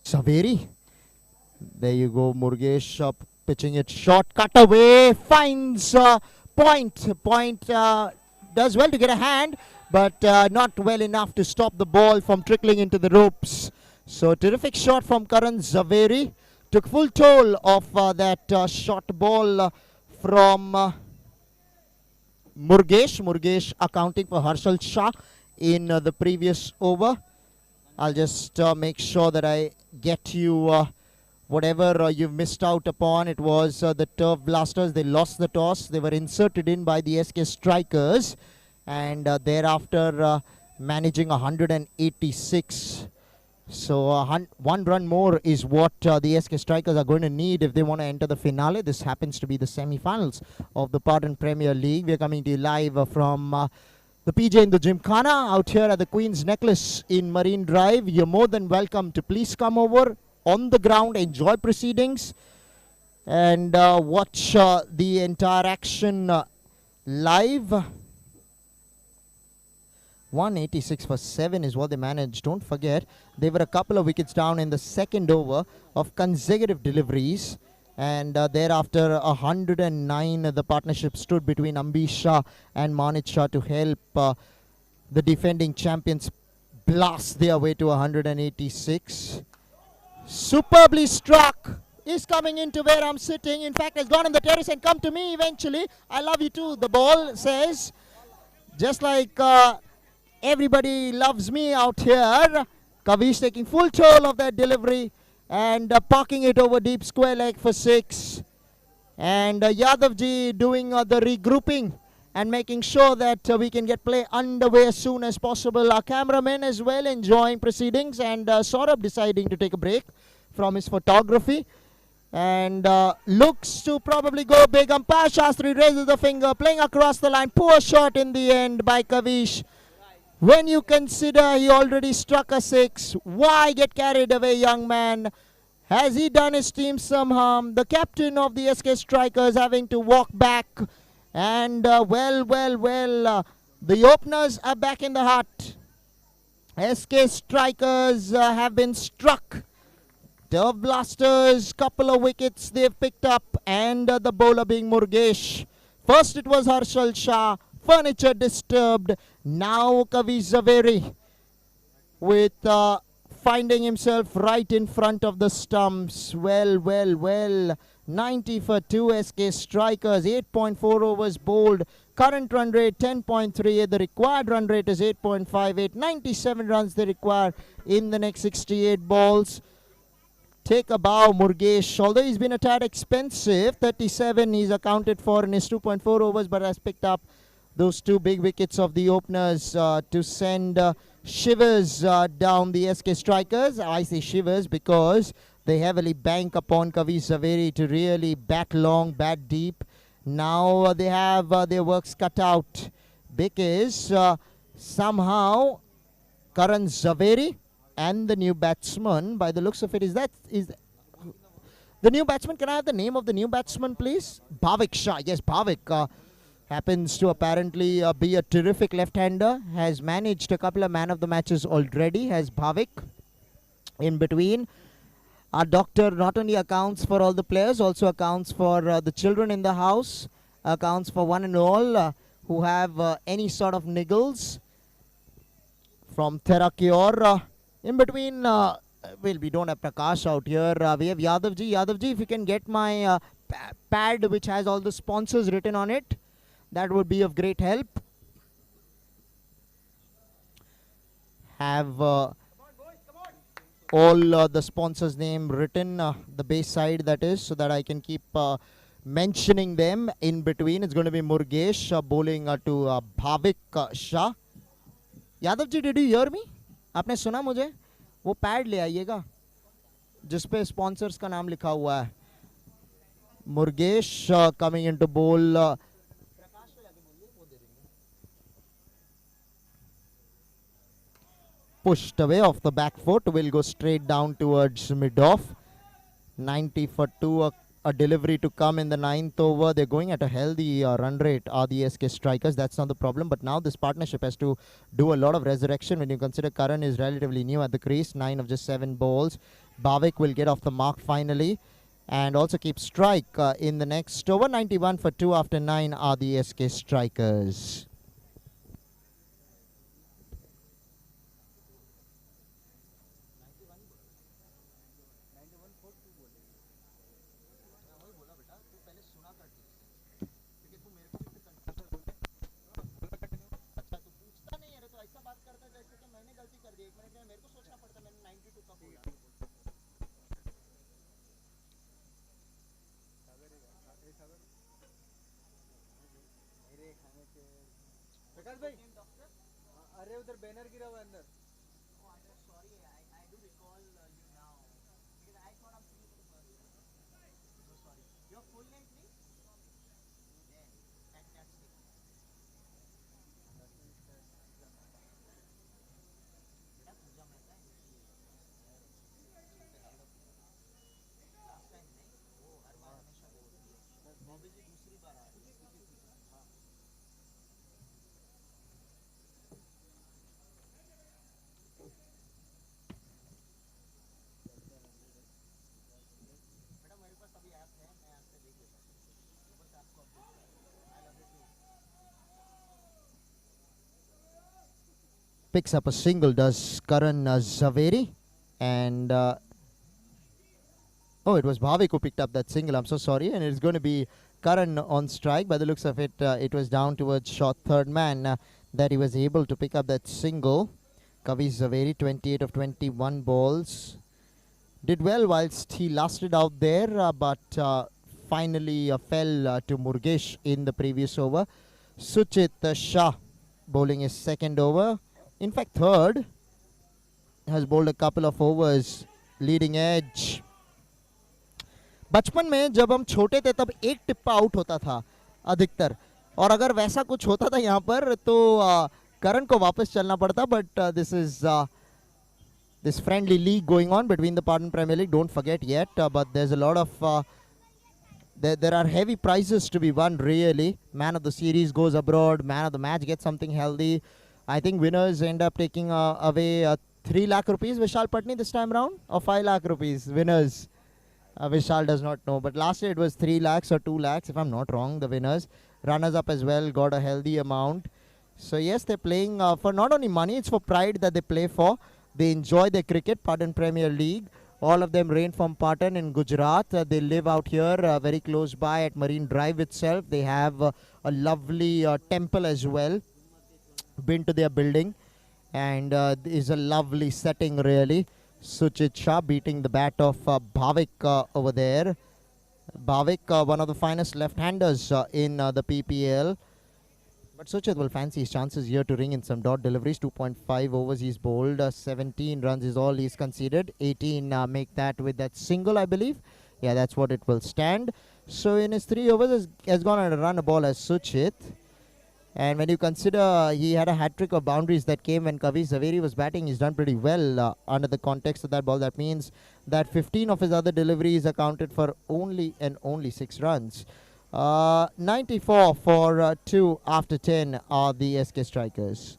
Zaveri. There you go, Murgesh pitching it short, cut away, finds point. Point does well to get a hand, but not well enough to stop the ball from trickling into the ropes. So terrific shot from Karan Zaveri. Took full toll of that short ball from Murgesh. Murgesh accounting for Harshal Shah in the previous over. I'll just make sure that I get you whatever you've missed out upon. It was the Turf Blasters. They lost the toss. They were inserted in by the SK Strikers, and thereafter managing 186. So one run more is what the SK Strikers are going to need if they want to enter the finale. This happens to be the semi-finals of the Patan Premier League. We're coming to you live from the PJ in the Gymkhana out here at the Queen's Necklace in Marine Drive. You're more than welcome to please come over on the ground, enjoy proceedings, and watch the entire action live. 186 for 7 is what they managed. Don't forget, they were a couple of wickets down in the second over of consecutive deliveries. And thereafter, 109, the partnership stood between Ambish Shah and Manit Shah to help the defending champions blast their way to 186. Superbly struck. Is coming into where I'm sitting. In fact, has gone on the terrace and come to me eventually. I love you too, the ball says. Just like everybody loves me out here. Kavish taking full toll of that delivery and parking it over deep square leg for 6. And Yadavji doing the regrouping and making sure that we can get play underway as soon as possible. Our cameraman as well enjoying proceedings, and Saurabh deciding to take a break from his photography. And looks to probably go big. Umpire Shastri raises the finger, playing across the line. Poor shot in the end by Kavish. When you consider he already struck a 6, why get carried away, young man? Has he done his team some harm? The captain of the SK Strikers having to walk back. And the openers are back in the hut. SK Strikers have been struck. Turf Blasters, couple of wickets they've picked up, and the bowler being Murgesh. First it was Harshal Shah, furniture disturbed. Now Kavi Zaveri with finding himself right in front of the stumps. 90 for 2 SK Strikers, 8.4 overs bowled. Current run rate 10.38. The required run rate is 8.58. 97 runs they require in the next 68 balls. Take a bow, Murgesh. Although he's been a tad expensive, 37 he's accounted for in his 2.4 overs, but has picked up those two big wickets of the openers to send shivers down the SK Strikers. I say shivers because they heavily bank upon Kavi Zaveri to really bat long, bat deep. Now they have their works cut out because somehow Karan Zaveri and the new batsman, by the looks of it, is the new batsman. Can I have the name of the new batsman, please? Bhavik Shah. Yes, Bhavik happens to apparently be a terrific left-hander. Has managed a couple of man of the matches already. Has Bhavik in between. Our doctor not only accounts for all the players, also accounts for the children in the house, accounts for one and all who have any sort of niggles. From Therakior. In between, well, we don't have Prakash out here. We have Yadavji. Yadavji, if you can get my pad which has all the sponsors written on it, that would be of great help. Have all the sponsors' name written, the base side that is, so that I can keep mentioning them in between. It's going to be Murgesh bowling to Bhavik Shah. Yadavji, did you hear me? आपने सुना मुझे? वो pad ले आइएगा जिस पे sponsors का नाम लिखा हुआ है. मुर्गेश कमिंग इनटू बोल. Pushed away off the back foot, will go straight down towards mid-off. 90 for 2, a delivery to come in the 9th over. They're going at a healthy run rate, are the SK Strikers. That's not the problem. But now this partnership has to do a lot of resurrection when you consider Karan is relatively new at the crease. 9 of just 7 balls. Bhavik will get off the mark finally and also keep strike in the next over. 91 for 2 after 9 are the SK Strikers. प्रकाश भाई अरे उधर banner गिरा हुआ है अंदर. Picks up a single, does Karan Zaveri. And oh, it was Bhavik who picked up that single. I'm so sorry. And it's going to be Karan on strike. By the looks of it, it was down towards short third man that he was able to pick up that single. Kavi Zaveri, 28 of 21 balls. Did well whilst he lasted out there, but finally fell to Murgesh in the previous over. Suchit Shah bowling his second over. In fact, third. Has bowled a couple of overs. Leading edge. बचपन में जब हम छोटे थे तब एक टिप्पा out होता था अधिकतर, और अगर वैसा कुछ होता था यहाँ पर तो करण को वापस चलना पड़ता. But this is this friendly league going on between the Patan Premier League. Don't forget yet, but there's a lot of there are heavy prizes to be won, really. Man of the series goes abroad. Man of the match gets something healthy. I think winners end up taking away 3 lakh rupees, Vishal Patni, this time round, or 5 lakh rupees. Winners. Vishal does not know. But last year it was 3 lakhs or 2 lakhs, if I'm not wrong, the winners. Runners up as well got a healthy amount. So, yes, they're playing for not only money, it's for pride that they play for. They enjoy their cricket, Patan Premier League. All of them range from Patan in Gujarat. They live out here very close by at Marine Drive itself. They have a lovely temple as well. Been to their building, and is a lovely setting, really. Suchit Shah beating the bat of Bhavik over there. Bhavik, one of the finest left-handers in the PPL. But Suchit will fancy his chances here to ring in some dot deliveries. 2.5 overs he's bowled. 17 runs is all he's conceded. 18 make that with that single, I believe. Yeah, that's what it will stand. So in his 3 overs has gone on a run a ball as Suchit. And when you consider he had a hat-trick of boundaries that came when Kavi Zaveri was batting, he's done pretty well under the context of that ball. That means that 15 of his other deliveries accounted for only 6 runs. 94 for 2 after 10 are the SK Strikers.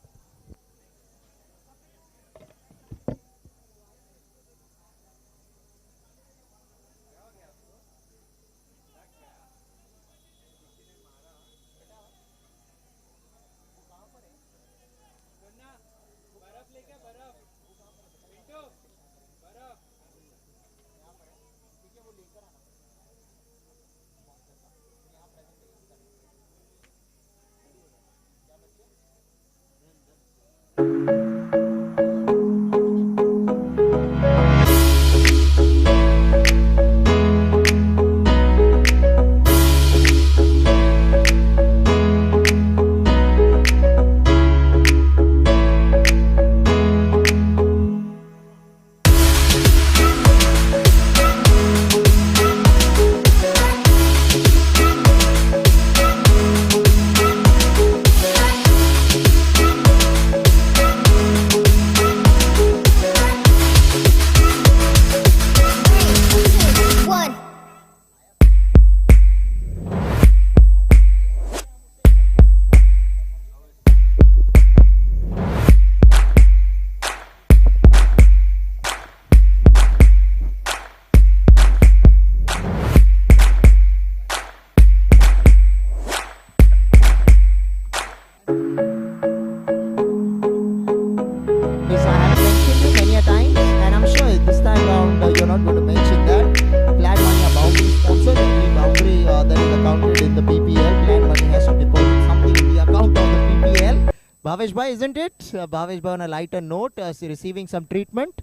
Bhavesh Bhai, isn't it? Bhavesh Bhai on a lighter note, receiving some treatment.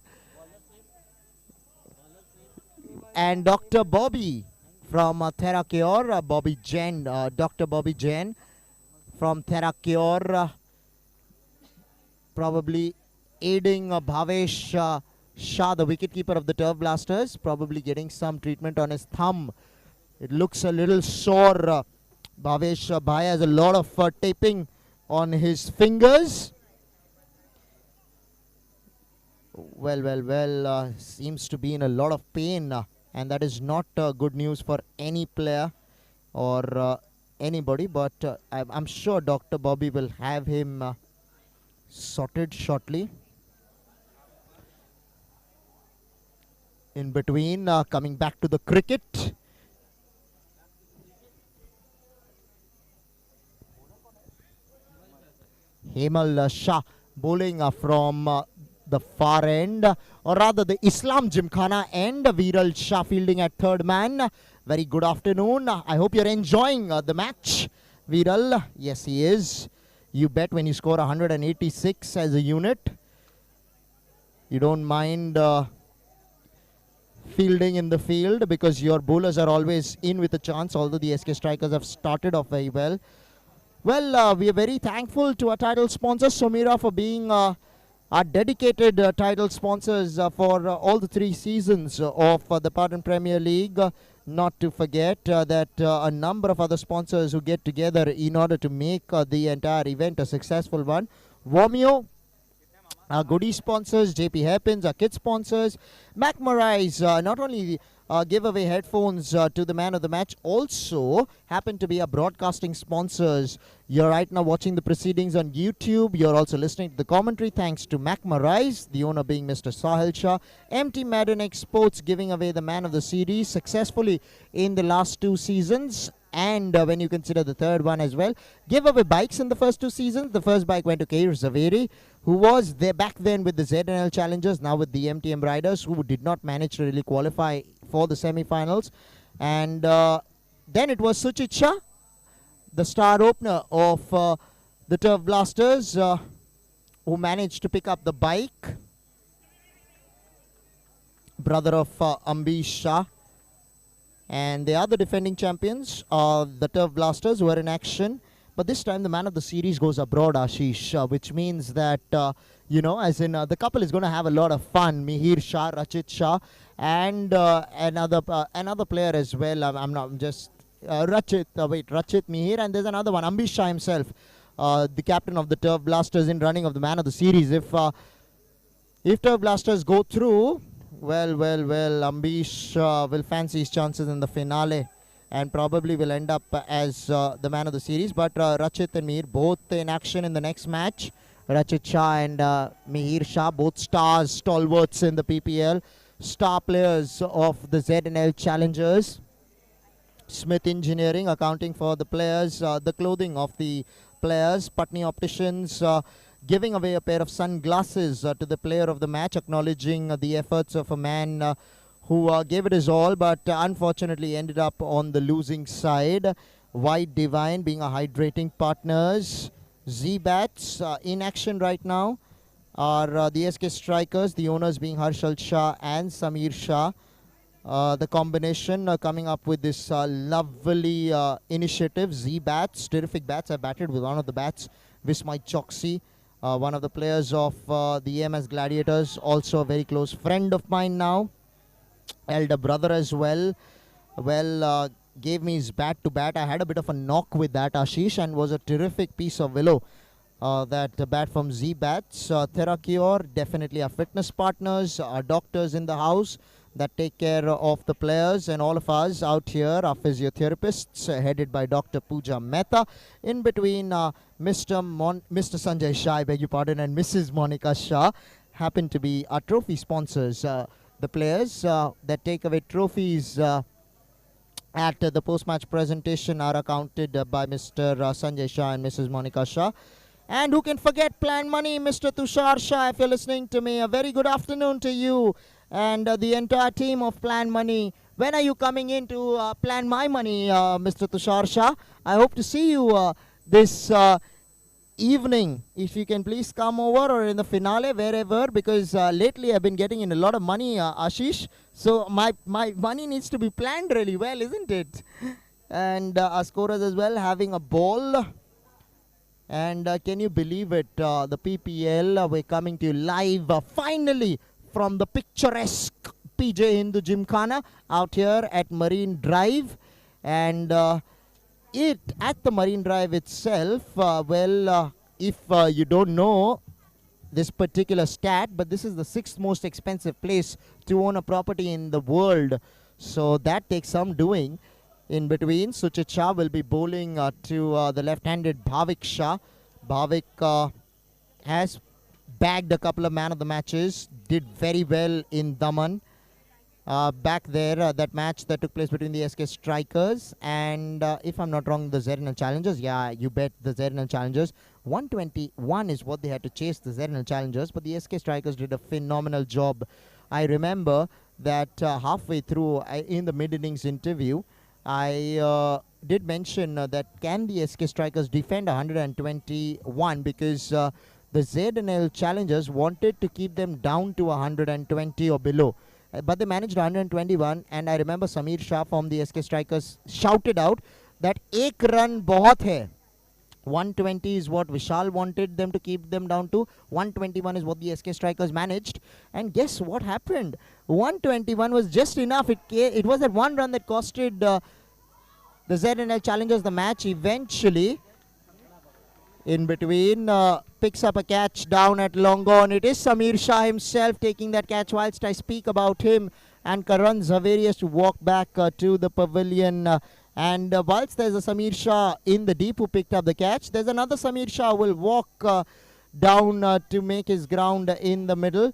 And Dr. Bobby from Therakure, Bobby Jain, Dr. Bobby Jain from Therakure, probably aiding Bhavesh Shah, the wicketkeeper of the Turf Blasters, probably getting some treatment on his thumb. It looks a little sore. Bhavesh Bhai has a lot of taping on his fingers. Well, seems to be in a lot of pain, and that is not good news for any player or anybody, but I'm sure Dr. Bobby will have him sorted shortly. In between, coming back to the cricket. Hemal Shah bowling from the far end, or rather the Islam Gymkhana end. Viral Shah fielding at third man. Very good afternoon. I hope you're enjoying the match. Viral, yes he is. You bet when you score 186 as a unit, you don't mind fielding in the field because your bowlers are always in with a chance, although the SK Strikers have started off very well. Well, we are very thankful to our title sponsors, Somira, for being our dedicated title sponsors for all the 3 seasons of the Patan Premier League. Not to forget that a number of other sponsors who get together in order to make the entire event a successful one. Vomeo, Our goodie sponsors, JP Hairpins, our kid sponsors. McMurray's not only give away headphones to the man of the match, also happen to be our broadcasting sponsors. You're right now watching the proceedings on YouTube. You're also listening to the commentary thanks to McMurray's, the owner being Mr. Sahil Shah. MT Madden Sports giving away the man of the series successfully in the last 2 seasons. And when you consider the third one as well, give away bikes in the first 2 seasons. The first bike went to Kair Zaveri, who was there back then with the ZNL Challengers, now with the MTM Riders, who did not manage to really qualify for the semi-finals. And then it was Suchit Shah, the star opener of the Turf Blasters, who managed to pick up the bike. Brother of Ambish Shah. And the other defending champions are the Turf Blasters, who are in action. But this time the man of the series goes abroad, Ashish, which means that, as in the couple is going to have a lot of fun. Mihir Shah, Rachit Shah, and another player as well. Rachit Mihir, and there's another one, Ambish Shah himself, the captain of the Turf Blasters in running of the man of the series. If Turf Blasters go through, well, Ambish will fancy his chances in the finale and probably will end up as the man of the series. But Rachit and Mihir both in action in the next match. Rachit Shah and Mihir Shah, both stars, stalwarts in the PPL, star players of the ZNL Challengers. Smith Engineering accounting for the players, the clothing of the players. Patni Opticians giving away a pair of sunglasses to the player of the match, acknowledging the efforts of a man who gave it his all, but unfortunately ended up on the losing side. White Divine being a hydrating partners. Z-Bats in action right now are the SK Strikers, the owners being Harshal Shah and Samir Shah. The combination coming up with this lovely initiative. Z-Bats, terrific bats. I batted with one of the bats, Vismay Choksi. One of the players of the EMS Gladiators, also a very close friend of mine now, elder brother as well. Gave me his bat to bat. I had a bit of a knock with that, Ashish, and was a terrific piece of willow. That bat from Z-Bats. Theracure, definitely our fitness partners, our doctors in the house that take care of the players and all of us out here, our physiotherapists headed by Dr. Pooja Mehta. In between Mr. Sanjay Shah, I beg your pardon, and Mrs. Monica Shah happen to be our trophy sponsors. The players that take away trophies at the post-match presentation are accounted by Mr. Sanjay Shah and Mrs. Monica Shah. And who can forget Plan Money, Mr. Tushar Shah, if you're listening to me. A very good afternoon to you and the entire team of Plan Money. When are you coming in to plan my money, Mr. Tushar Shah? I hope to see you this evening. If you can please come over, or in the finale, wherever, because lately I've been getting in a lot of money, Ashish. So my money needs to be planned really well, isn't it? And our scorers as well having a ball. And can you believe it? The PPL, we're coming to you live finally from the picturesque PJ Hindu Gymkhana out here at Marine Drive. And at the Marine Drive itself, if you don't know this particular stat, but this is the 6th most expensive place to own a property in the world. So that takes some doing. In between, Suchit Shah will be bowling to the left-handed Bhavik Shah. Bhavik has bagged a couple of man of the matches, did very well in Daman. Back there, that match that took place between the SK Strikers and, if I'm not wrong, the ZNL Challengers. Yeah, you bet, the ZNL Challengers. 121 is what they had to chase, the ZNL Challengers, but the SK Strikers did a phenomenal job. I remember that halfway through, in the mid-innings interview, I did mention that can the SK Strikers defend 121, because the ZNL Challengers wanted to keep them down to 120 or below. But they managed 121, and I remember Samir Shah from the SK Strikers shouted out that ek run bahut hai. 120 is what Vishal wanted them to keep them down to. 121 is what the SK Strikers managed. And guess what happened? 121 was just enough. It was that one run that costed the ZNL Challengers the match eventually. in between, picks up a catch down at long on. It is Samir Shah himself taking that catch whilst I speak about him, and Karan Zaverius to walk back to the pavilion. And whilst there's a Samir Shah in the deep who picked up the catch, there's another Samir Shah who will walk down to make his ground in the middle.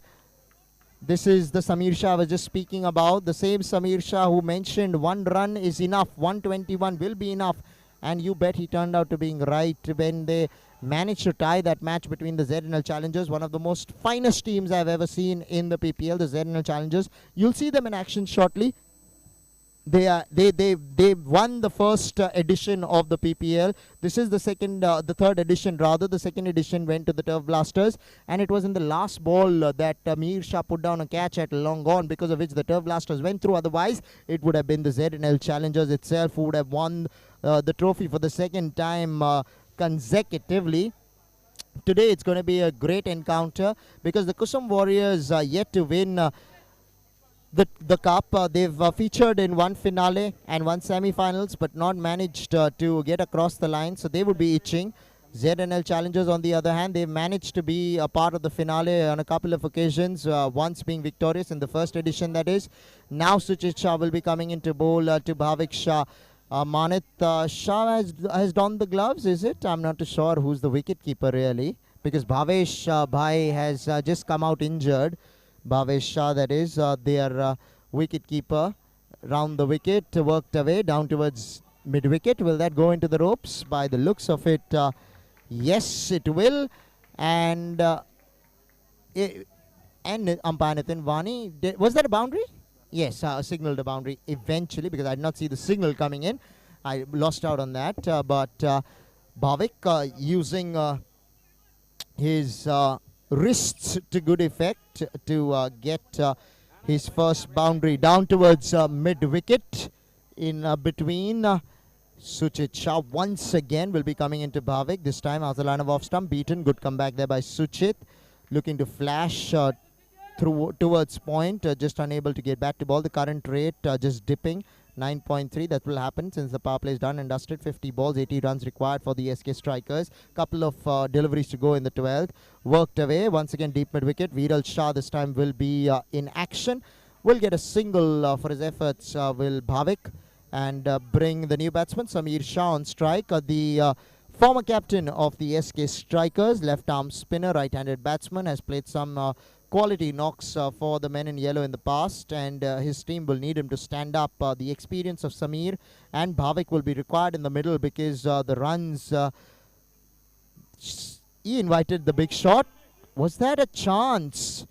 This is the Samir Shah I was just speaking about. The same Samir Shah who mentioned one run is enough, 121 will be enough. And you bet he turned out to being right when they managed to tie that match between the ZNL Challengers, one of the most finest teams I've ever seen in the PPL, the ZNL Challengers. You'll see them in action shortly. They won the first edition of the PPL. This is the third edition rather. The second edition went to the Turf Blasters, and it was in the last ball that Mir Shah put down a catch at long on, because of which the Turf Blasters went through. Otherwise, it would have been the ZNL Challengers itself who would have won the trophy for the second time consecutively. Today it's going to be a great encounter because the Kusum Warriors are yet to win the cup. They've featured in one finale and one semi-finals, but not managed to get across the line, so they would be itching. ZNL Challengers, on the other hand, they've managed to be a part of the finale on a couple of occasions, once being victorious in the first edition, that is. Now Suchit Shah will be coming into bowl to Bhavik Shah. Manit Shah has donned the gloves, is it? I'm not too sure who's the wicket keeper really, because Bhavesh Bhai has just come out injured. Bhavesh Shah, that is, their wicket keeper, round the wicket, worked away down towards mid wicket. Will that go into the ropes? By the looks of it, yes, it will. And umpire Nitin Vani, was that a boundary? Yes, signaled a boundary eventually, because I did not see the signal coming in. I lost out on that. But Bhavik using his wrists to good effect to get his first boundary down towards mid wicket in between. Suchit Shah once again will be coming into Bhavik, this time out the line of off stump, beaten. Good comeback there by Suchit, looking to flash through towards point, just unable to get back to ball. The current rate just dipping, 9.3. That will happen since the power play is done and dusted. 50 balls, 80 runs required for the SK Strikers. Couple of deliveries to go in the 12th. Worked away once again, deep mid wicket. Viral Shah this time will be in action. Will get a single for his efforts. Will Bhavik, and bring the new batsman Samir Shah on strike. The former captain of the SK Strikers, left arm spinner, right-handed batsman, has played some quality knocks for the men in yellow in the past, and his team will need him to stand up. The experience of Samir and Bhavik will be required in the middle, because the runs, he invited the big shot. Was that a chance?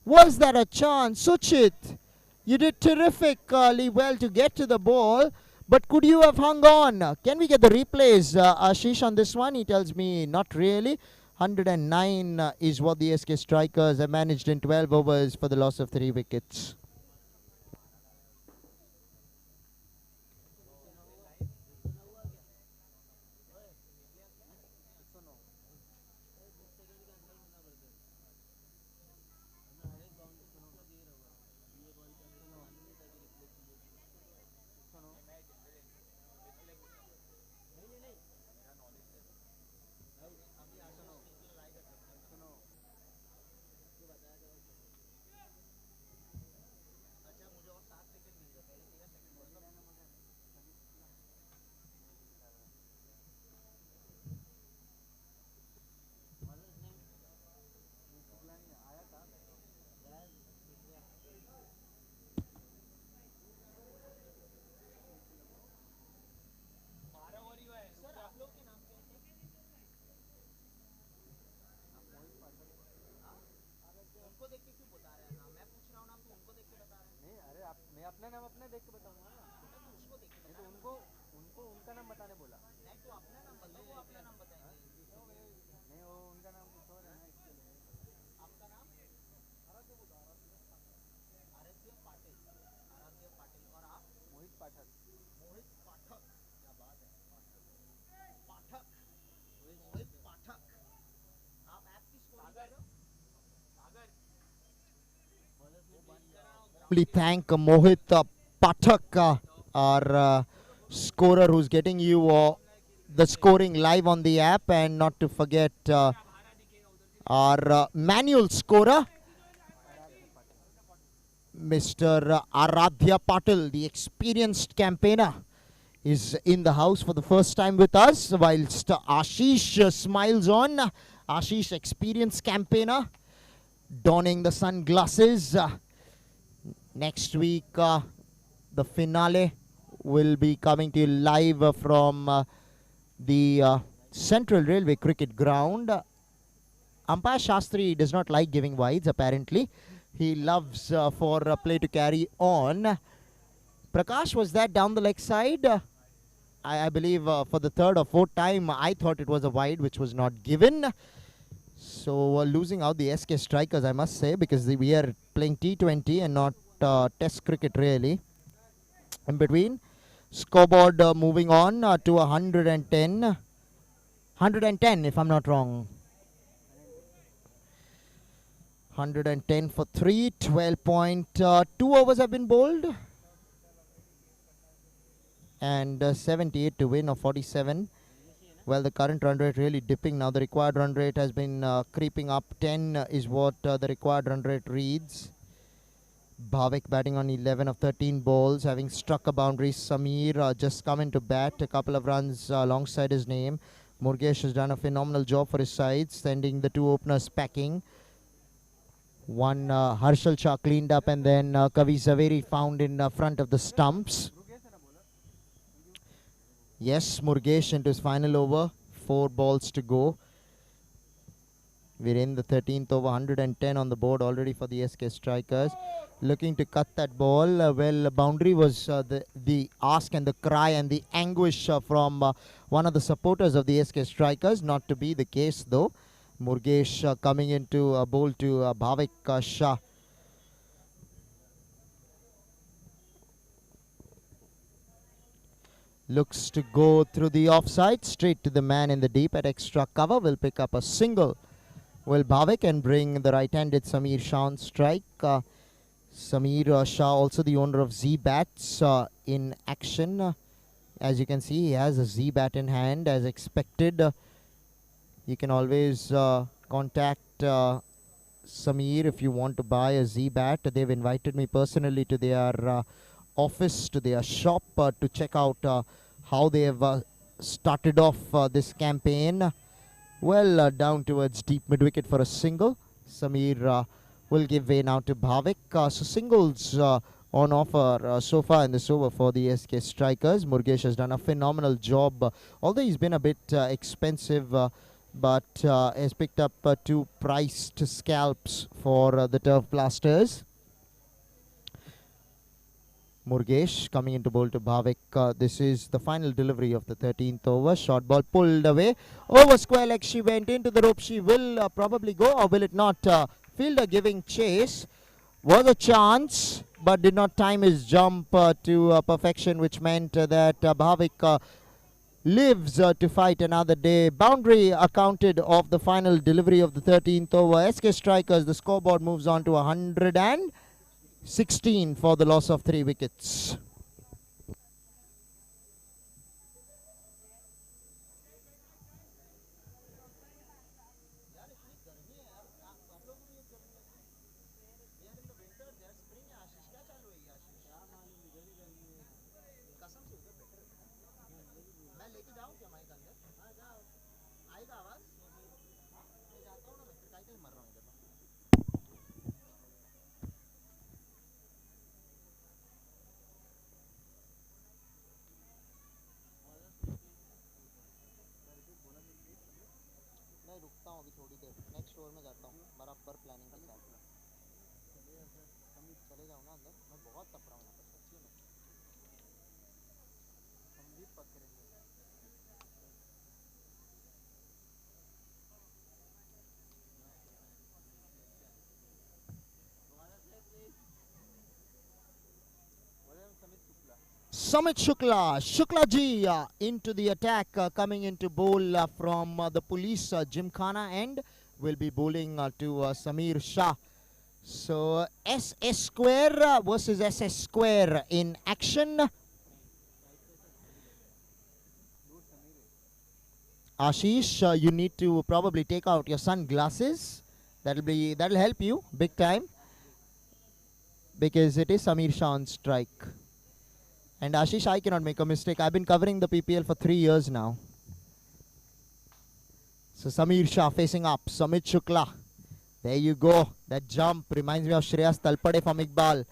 Was that a chance? Suchit, you did terrifically well to get to the ball, but could you have hung on? Can we get the replays, Ashish, on this one? He tells me not really. 109 is what the SK Strikers have managed in 12 overs for the loss of 3 wickets. मैं अपना नाम अपना देख के बताऊंगा ना, नहीं तो उनको उनको उनका नाम बताने बोला। नहीं तो अपना नाम बताओ, वो अपना नाम बताएंगे। नहीं, वो उनका नाम कुछ और है ना, इसके लिए। आपका नाम आराध्य पाटिल। आराध्य पाटिल। और आप? मोहित पाठक। मोहित पाठक, क्या बात है। पाठक, मोहित पाठक। आप ऐप की स्कोर कर रहे हो? सागर। We thank Mohit Pathak, our scorer, who's getting you the scoring live on the app, and not to forget our manual scorer, Mr. Aradhya Patil, the experienced campaigner, is in the house for the first time with us, whilst Ashish smiles on. Ashish, experienced campaigner, donning the sunglasses. Next week, the finale will be coming to you live from the Central Railway Cricket Ground. Umpire Shastri does not like giving wides, apparently. He loves for play to carry on. Prakash, was that down the leg side? I believe for the third or fourth time, I thought it was a wide, which was not given. So losing out the SK strikers, I must say, because we are playing T20 and not Test cricket really. In between, scoreboard moving on to 110. 110, if I'm not wrong. 110 for 3. 12.2 overs have been bowled. And 78 to win, or 47. Well, the current run rate really dipping now. The required run rate has been creeping up. 10 is what the required run rate reads. Bhavik batting on 11 of 13 balls, having struck a boundary. Samir just come into bat, a couple of runs alongside his name. Murgesh has done a phenomenal job for his side, sending the two openers packing. One Harshal Shah cleaned up, and then Kavi Zaveri found in front of the stumps. Yes, Murgesh into his final over. 4 balls to go. We're in the 13th over, 110 on the board already for the SK strikers. Looking to cut that ball. Well, boundary was the ask and the cry and the anguish from one of the supporters of the SK strikers. Not to be the case though. Murgesh coming into a bowl to Bhavik Shah. Looks to go through the offside, straight to the man in the deep at extra cover. Will pick up a single. Will Bhavik and bring the right-handed Samir Shah on strike. Samir Shah, also the owner of Z Bats, in action. As you can see, he has a Z bat in hand as expected. You can always contact Samir if you want to buy a Z bat. They've invited me personally to their office, to their shop, to check out how they have started off this campaign. Well, down towards deep mid-wicket for a single. Samir will give way now to Bhavik. So singles on offer so far in this over for the SK strikers. Murgesh has done a phenomenal job. Although he's been a bit expensive, but has picked up 2 priced scalps for the Turf Blasters. Murgesh coming into bowl to Bhavik. This is the final delivery of the 13th over. Short ball pulled away. Over square leg she went into the rope. She will probably go, or will it not? Fielder giving chase. Was a chance, but did not time his jump to perfection, which meant that Bhavik lives to fight another day. Boundary accounted of the final delivery of the 13th over. SK strikers, the scoreboard moves on to 116 for the loss of 3 wickets. मैं रुकता हूँ अभी थोड़ी देर, next over में जाता हूँ बराबर planning के साथ। चले जाऊँ ना अंदर, मैं बहुत तप रहा हूँ यहाँ पर सच्ची में। हम भी पकड़ेंगे। Samit Shukla, Shukla ji into the attack, coming into bowl from the police Gymkhana end, will be bowling to Samir Shah. So SS square versus SS square in action. Ashish, you need to probably take out your sunglasses. That'll help you big time, because it is Samir Shah on strike. And Ashish, I cannot make a mistake. I've been covering the PPL for 3 years now. So Samir Shah facing up. Samit Shukla. There you go. That jump reminds me of Shreyas Talpade from Iqbal.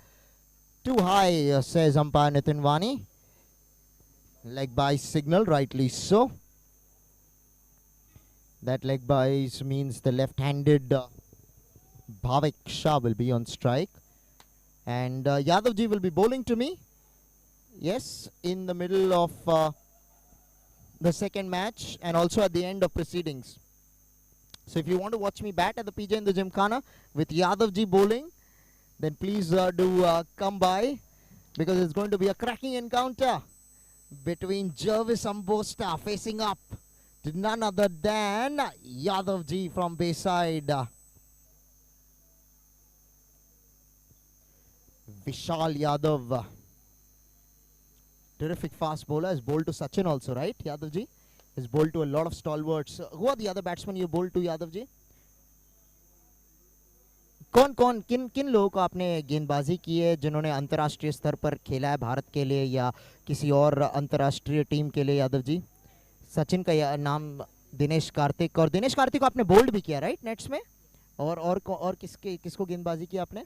Too high, says umpire Nitin Wani. Leg by signal, rightly so. That leg buys means the left-handed Bhavik Shah will be on strike. And Yadavji will be bowling to me. Yes, in the middle of the second match and also at the end of proceedings. So if you want to watch me bat at the PJ in the Gymkhana with Yadavji bowling, then please do come by, because it's going to be a cracking encounter between Jervis Ambosta facing up to none other than Yadavji from Bayside. Vishal Yadav. Terrific fast bowler. Has bowled to Sachin also, right, Yadavji? Has bowled to a lot of stalwarts. Who are the other batsmen you bowled to, Yadavji? कौन किन लोगों को आपने गेंदबाजी की है जिन्होंने अंतर्राष्ट्रीय स्तर पर खेला है भारत के लिए या किसी और अंतर्राष्ट्रीय टीम के लिए, यादव जी? सचिन का नाम दिनेश कार्तिक, और दिनेश कार्तिक को आपने बोल्ड भी किया, राइट, नेट्स में? और किसको गेंदबाजी की आपने?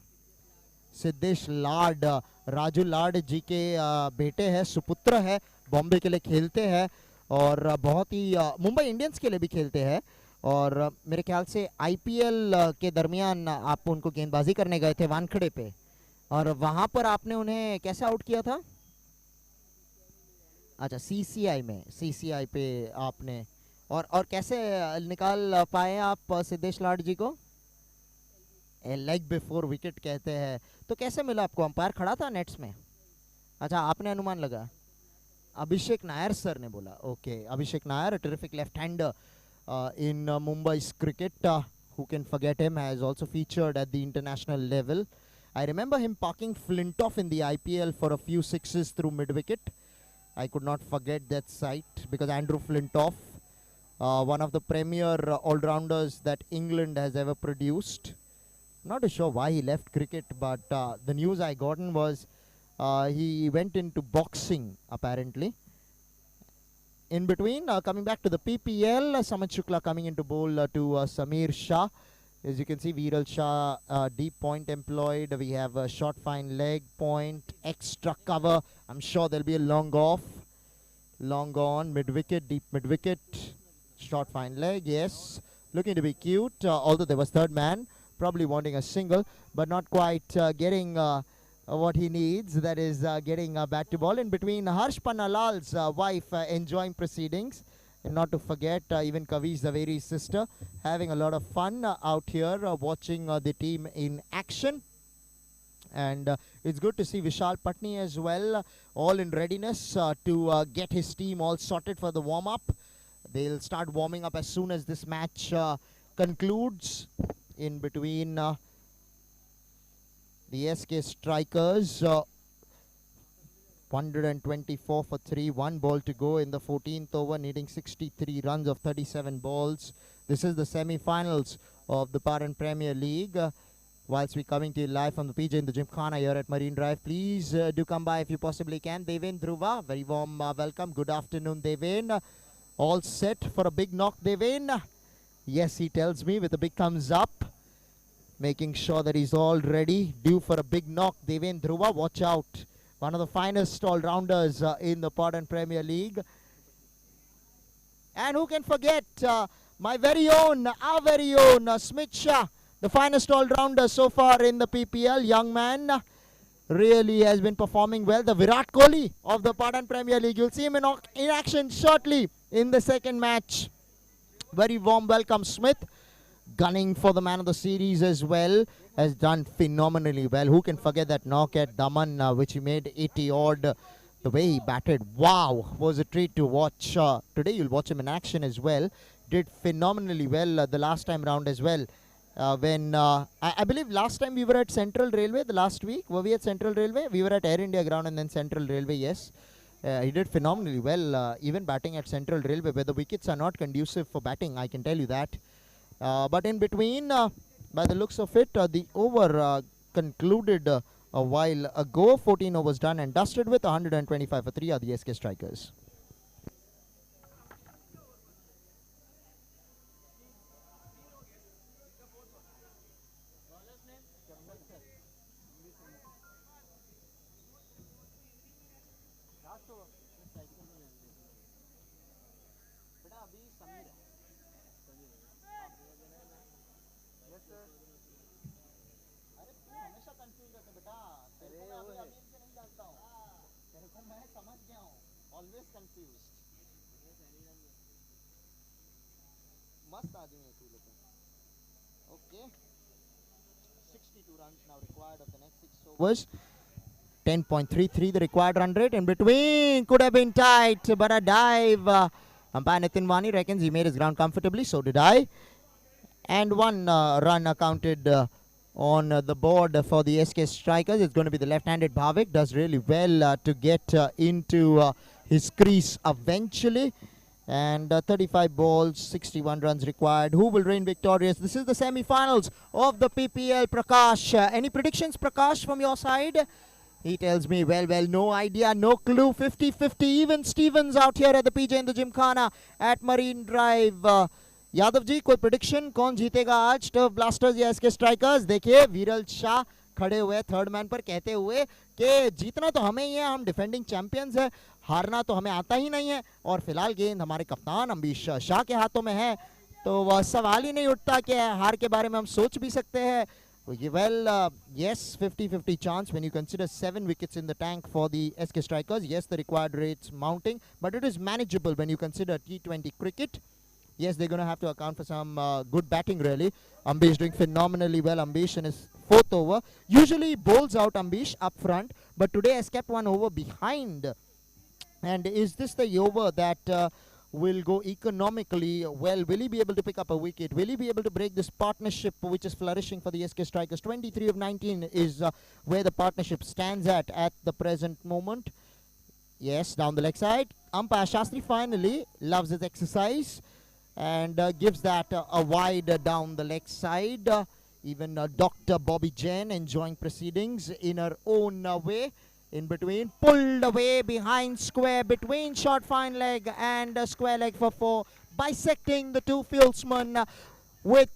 सिद्धेश लाड, राजू लाड जी के बेटे हैं, सुपुत्र है, बॉम्बे के लिए खेलते हैं और बहुत ही मुंबई इंडियंस के लिए भी खेलते हैं। और मेरे ख्याल से आईपीएल के दरमियान आप उनको गेंदबाजी करने गए थे वानखड़े पे, और वहां पर आपने उन्हें कैसे आउट किया था? अच्छा, सीसीआई पे आपने, और कैसे निकाल पाए आप सिद्धेश लाड जी को? लेग बिफोर विकेट कहते हैं। तो कैसे मिला आपको? अंपायर खड़ा था नेट्स में? अच्छा, आपने अनुमान लगा? अभिषेक नायर सर ने बोला। Okay, Abhishek Nair, terrific left hander in Mumbai's cricket. Who can forget him? Has also featured at the international level. I remember him parking Flintoff in the IPL for a few sixes through mid-wicket. I could not forget that sight, because Andrew Flintoff, one of the premier all-rounders that England has ever produced. Not too sure why he left cricket, but the news I gotten was he went into boxing apparently. In between, coming back to the PPL, Samit Shukla coming into bowl to Samir Shah. As you can see, Viral Shah, deep point employed. We have a short fine leg point, extra cover. I'm sure there'll be a long off. Long on, mid-wicket, deep mid-wicket. Short fine leg, yes. Looking to be cute, although there was third man. Probably wanting a single, but not quite getting what he needs, that is getting bat to ball. In between, Harsh Pannalal's wife enjoying proceedings, and not to forget even Kavi Zaveri's sister having a lot of fun out here watching the team in action. And it's good to see Vishal Patni as well, all in readiness to get his team all sorted for the warm-up. They'll start warming up as soon as this match concludes. In between the SK strikers, 124 for 3, 1 ball to go in the 14th over, needing 63 runs of 37 balls. This is the semi-finals of the Patan Premier League. Whilst we're coming to you live from the PJ in the Gymkhana here at Marine Drive, please do come by if you possibly can. Deven Dhruva, very warm welcome. Good afternoon, Deven. All set for a big knock, Deven? Yes, he tells me with a big thumbs up, making sure that he's all ready, due for a big knock. Deven Dhruva, watch out. One of the finest all-rounders in the Patan Premier League. And who can forget my very own, our very own Smith Shah, the finest all-rounder so far in the PPL. Young man really has been performing well. The Virat Kohli of the Patan Premier League. You'll see him in action shortly in the second match. Very warm welcome, Smith. Gunning for the man of the series as well. Has done phenomenally well. Who can forget that knock at Daman, which he made 80 odd. The way he batted, wow, was a treat to watch. Today you'll watch him in action as well. Did phenomenally well the last time round as well. I believe last time we were at Central Railway, the last week. Were we at Central Railway? We were at Air India ground and then Central Railway, yes. He did phenomenally well, even batting at Central Railway, where the wickets are not conducive for batting, I can tell you that. But in between, by the looks of it, the over concluded a while ago. 14 overs done and dusted with 125 for 3 are the SK Strikers. Last over बेटा अभी समीर है yes sir अरे तू हमेशा confuse रहता बेटा तेरे को मैं अभी अभी से नहीं जानता हूँ तेरे को मैं समझ गया हूँ ऑलवेज कंफ्यूज मस्त आदमी है तू लेकिन okay 62 runs now required of the next 6 overs. 10.33 the required run rate. In between, could have been tight, but a dive. Umpire Nitin Wani reckons he made his ground comfortably, so did I. And one run accounted on the board for the SK Strikers. It's going to be the left-handed Bhavik. Does really well to get into his crease eventually. And 35 balls, 61 runs required. Who will reign victorious? This is the semi-finals of the PPL. Prakash, any predictions, Prakash, from your side? He tells me, well, no idea, no clue. 50-50. Even Stevens out here at the PJ in the Gymkhana at Marine Drive. Yadav ji कोई prediction कौन जीतेगा आज Turf Blasters या SK Strikers? देखिए वीरल शाह खड़े हुए third man पर कहते हुए कि जीतना तो हमें ही है, हम डिफेंडिंग चैंपियंस है, हारना तो हमें आता ही नहीं है और फिलहाल गेंद हमारे कप्तान अंबीश शाह के हाथों में है, तो वह सवाल ही नहीं उठता कि हार के बारे में हम सोच भी सकते हैं. Well, yes, 50-50 chance when you consider 7 wickets in the tank for the SK Strikers. Yes, the required rates mounting, but it is manageable when you consider T20 cricket. Yes, they're going to have to account for some good batting, really. Ambish doing phenomenally well. Ambish in his 4th over. Usually bowls out Ambish up front, but today has kept one over behind. And is this the over that will go economically well? Will he be able to pick up a wicket? Will he be able to break this partnership which is flourishing for the SK Strikers? 23 of 19 is where the partnership stands at the present moment. Yes, down the leg side. Umpire Shastri finally loves his exercise and gives that a wide down the leg side. Even Dr. Bobby Jain enjoying proceedings in her own way. In between, pulled away behind square between short fine leg and square leg for 4, bisecting the two fieldsmen with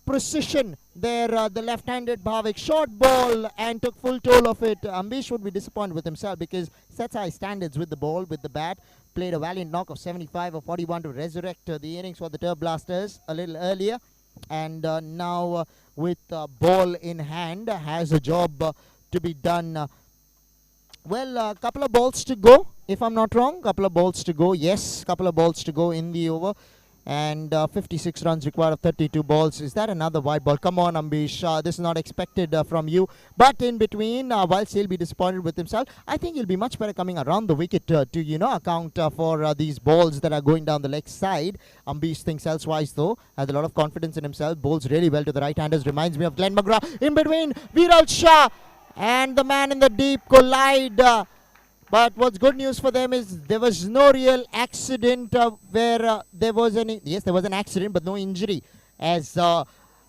precision there. The left-handed Bhavik short ball and took full toll of it. Ambish would be disappointed with himself because sets high standards with the ball, with the bat. Played a valiant knock of 75 or 41 to resurrect the innings for the Turf Blasters a little earlier, and now with ball in hand has a job to be done. Well, a couple of balls to go, if I'm not wrong. Couple of balls to go. Yes, couple of balls to go in the over. And 56 runs required of 32 balls. Is that another wide ball? Come on, Ambish. This is not expected from you. But in between, whilst he'll be disappointed with himself, I think he'll be much better coming around the wicket to, account for these balls that are going down the leg side. Ambish thinks elsewise, though. Has a lot of confidence in himself. Bowls really well to the right-handers. Reminds me of Glenn McGrath. In between, Viral Shah and the man in the deep collide. But what's good news for them is there was no real accident where there was any. Yes, there was an accident, but no injury. As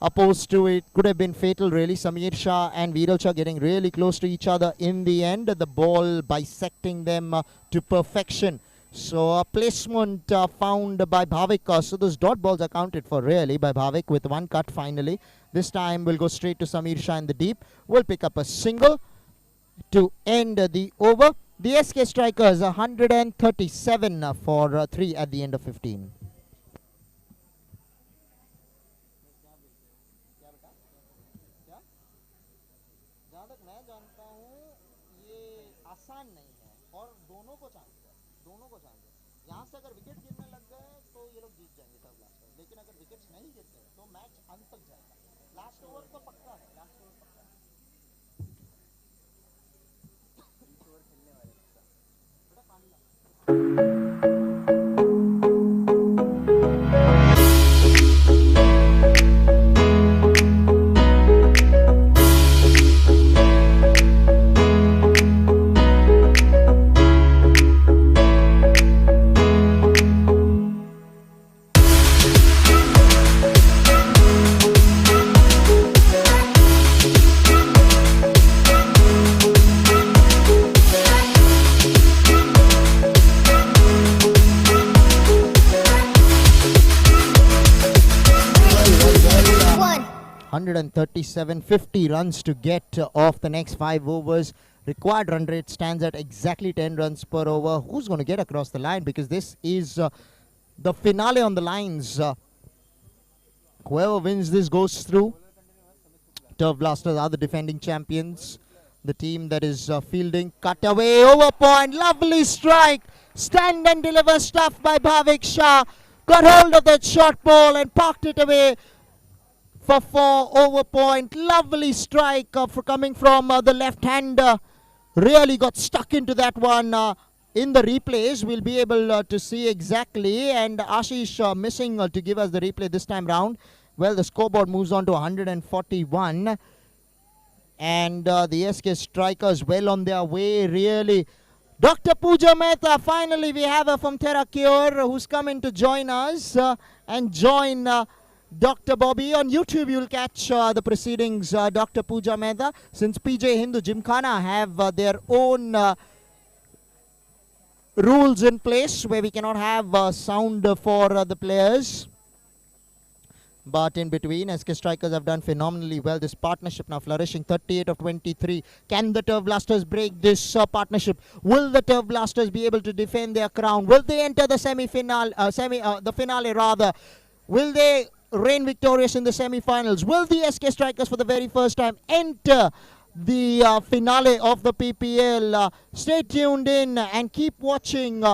opposed to it could have been fatal, really. Samir Shah and Viral Shah getting really close to each other in the end. The ball bisecting them to perfection. So a placement found by Bhavik. So those dot balls are counted for, really, by Bhavik with one cut finally. This time we'll go straight to Samir Shah in the deep. We'll pick up a single to end the over. The SK Strikers 137 for 3 at the end of 15. 137, 50 runs to get off the next 5 overs. Required run rate stands at exactly 10 runs per over. Who's going to get across the line? Because this is the finale on the lines. Whoever wins this goes through. Turf Blasters are the defending champions. The team that is fielding. Cut away, over point, lovely strike. Stand and deliver stuff by Bhavik Shah. Got hold of that short ball and parked it away for 4, over point. Lovely strike for coming from the left-hander. Really got stuck into that one. In the replays, we'll be able to see exactly. And Ashish missing to give us the replay this time round. Well, the scoreboard moves on to 141. And the SK Strikers well on their way, really. Dr. Pooja Mehta, finally we have her from Terracure, who's come in to join us and join Dr. Bobby. On YouTube you'll catch the proceedings, Dr. Pooja Mehta. Since PJ Hindu Gymkhana have their own rules in place where we cannot have sound for the players. But in between, SK Strikers have done phenomenally well. This partnership now flourishing, 38 of 23. Can the Turf Blasters break this partnership? Will the Turf Blasters be able to defend their crown? Will they enter the semi-final, the finale rather? Will they reign victorious in the semi-finals? Will the SK Strikers for the very first time enter the finale of the PPL? Stay tuned in and keep watching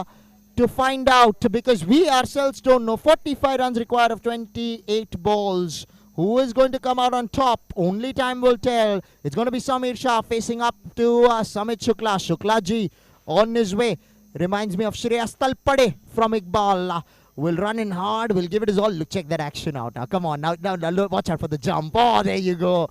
to find out, because we ourselves don't know. 45 runs required of 28 balls. Who is going to come out on top? Only time will tell. It's going to be Samir Shah facing up to Samit Shukla. Shukla ji on his way. Reminds me of Shreyas Talpade from Iqbal. Will run in hard. Will give it his all. Look, check that action out. Now, come on. Now, watch out for the jump. Oh, there you go.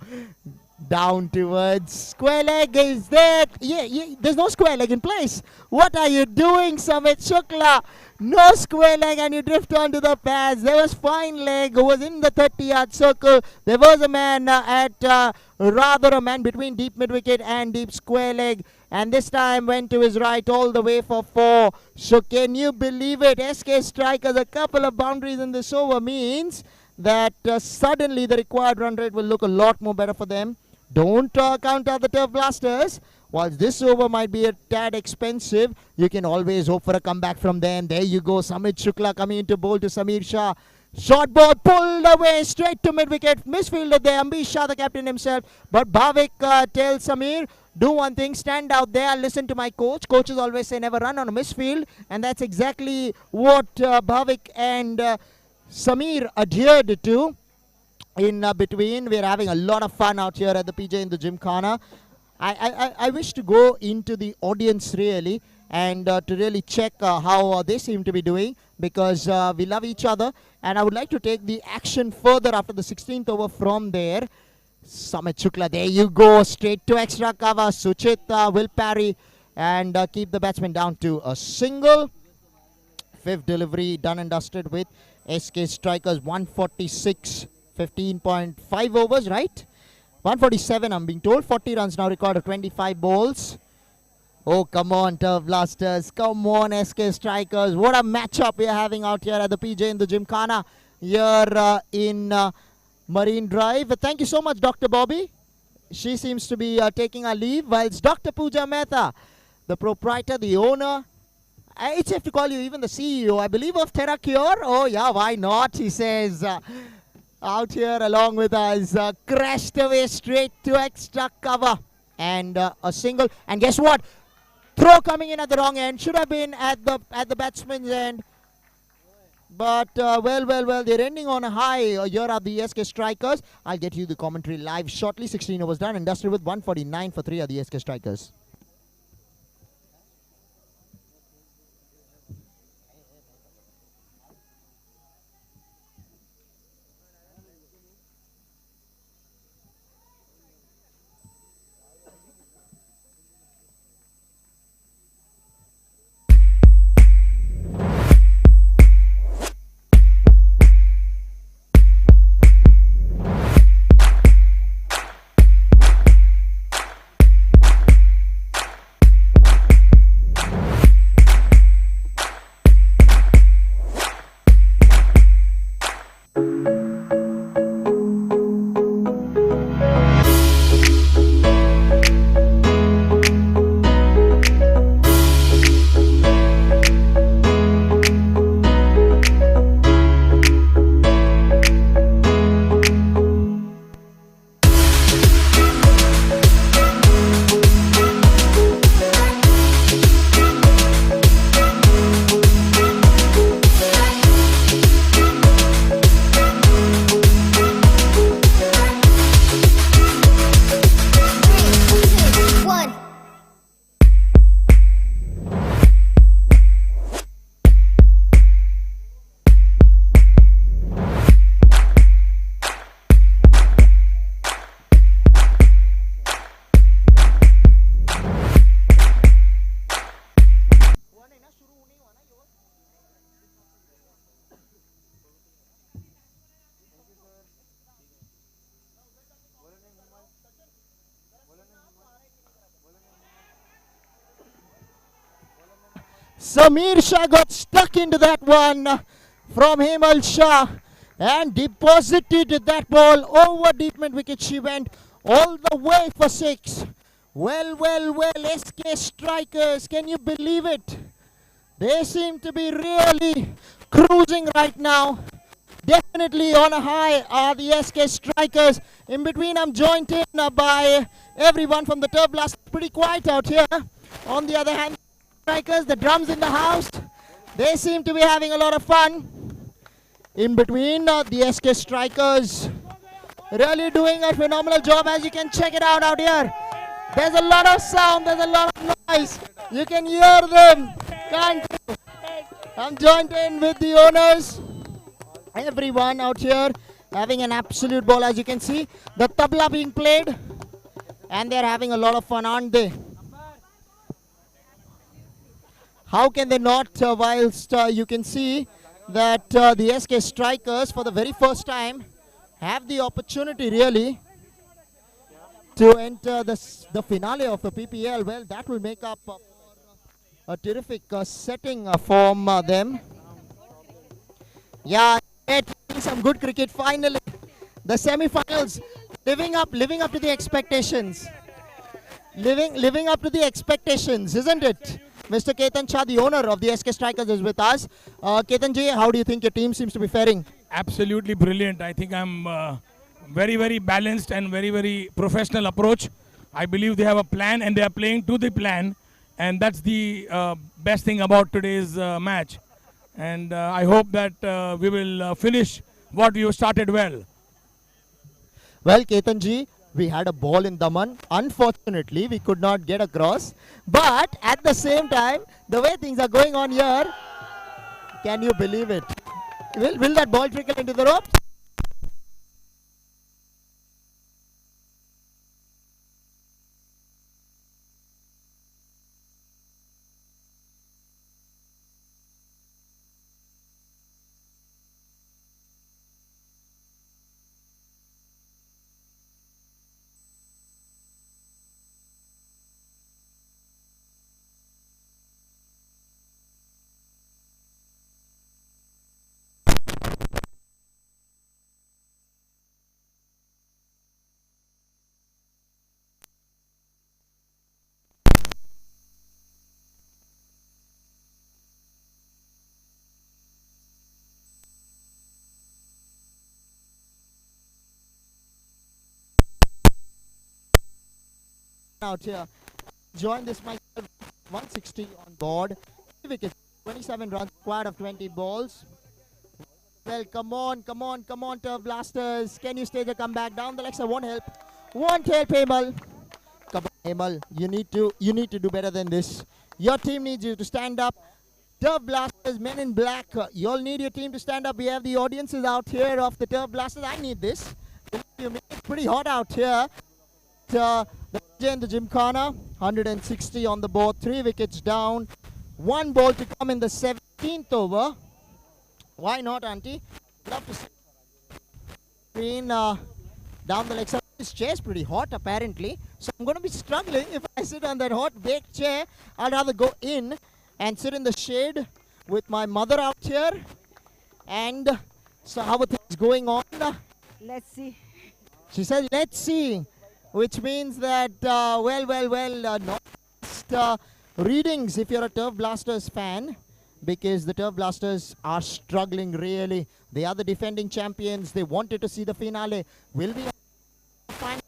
Down towards square leg is there. Yeah, there's no square leg in place. What are you doing, Samit Shukla? No square leg and you drift onto the pads. There was fine leg who was in the 30-yard circle. There was a man rather a man between deep mid-wicket and deep square leg. And this time went to his right all the way for 4. So can you believe it? SK Strikers, a couple of boundaries in this over means that suddenly the required run rate will look a lot more better for them. Don't count out the Turf Blasters. Whilst this over might be a tad expensive, you can always hope for a comeback from them. There you go. Samit Shukla coming into bowl to Samir Shah. Short ball pulled away straight to mid-wicket. Misfielder there. Ambish Shah, the captain himself. But Bhavik tells Samir, do one thing, stand out there, listen to my coach. Coaches always say never run on a misfield. And that's exactly what Bhavik and Samir adhered to. In between, we're having a lot of fun out here at the PJ in the Gymkhana. I wish to go into the audience really and to really check how they seem to be doing, because we love each other. And I would like to take the action further after the 16th over from there. Samit Shukla, there you go, straight to extra cover. Suchit will parry and keep the batsman down to a single. 5th delivery done and dusted with SK Strikers. 146. 15.5 overs, right? 147, I'm being told. 40 runs now required of 25 balls. Oh, come on, Turf Blasters. Come on, SK Strikers. What a matchup we are having out here at the PJ in the Gymkhana here in Marine Drive. Thank you so much, Dr. Bobby. She seems to be taking a leave, whilst Dr. Pooja Mehta, the proprietor, the owner, it's safe to call you even the CEO, I believe, of Terracure. Oh, yeah, why not? He says... out here along with us, crashed away straight to extra cover and a single. And guess what? Throw coming in at the wrong end. Should have been at the batsman's end. But well, they're ending on a high. Here are the SK Strikers. I'll get you the commentary live shortly. 16 overs done and dusted with 149 for 3 are the SK Strikers. Samir Shah got stuck into that one from Hemal Shah and deposited that ball over deep mid wicket. She went all the way for 6. Well, SK Strikers, can you believe it? They seem to be really cruising right now. Definitely on a high are the SK Strikers. In between, I'm joined in by everyone from the Turf Blast. Pretty quiet out here. On the other hand, Strikers, the drums in the house, they seem to be having a lot of fun. In between, the SK Strikers really doing a phenomenal job, as you can check it out here. There's a lot of sound, there's a lot of noise. You can hear them, can't you? I'm joined in with the owners. Everyone out here having an absolute ball, as you can see. The tabla being played, and they're having a lot of fun, aren't they? How can they not, whilst you can see that the SK Strikers for the very first time have the opportunity really to enter the finale of the PPL. Well, that will make up a terrific setting for them. Yeah, some good cricket finally. The semi-finals living up to the expectations. Living up to the expectations, isn't it? Mr. Ketan Shah, the owner of the SK Strikers, is with us. Ketan ji, how do you think your team seems to be faring? Absolutely brilliant. I think I'm very balanced and very professional approach. I believe they have a plan and they are playing to the plan, and that's the best thing about today's match. And I hope that we will finish what we have started well. Well, Ketan ji, we had a ball in Daman. Unfortunately, we could not get across. But at the same time, the way things are going on here, can you believe it? Will that ball trickle into the ropes? Out here, join this match. 160 on board, 3 wickets, 27 runs, squad of 20 balls. Well, come on, Turf Blasters. Can you stage a comeback? Down the legs, won't help, Hemal. Come on, Hemal, you need to do better than this. Your team needs you to stand up. Turf Blasters, men in black, you all need your team to stand up. We have the audiences out here of the Turf Blasters. I need this. It's pretty hot out here. The in the Gymkhana, 160 on the board, 3 wickets down, 1 ball to come in the 17th over. Why not, Auntie? Love to see green down the leg side. This chair is pretty hot apparently, so I'm going to be struggling if I sit on that hot baked chair. I'd rather go in and sit in the shade with my mother out here. And so how are things going on? Let's see. She said, let's see. Which means that, not just readings if you're a Turf Blasters fan, because the Turf Blasters are struggling really. They are the defending champions. They wanted to see the finale. Will we find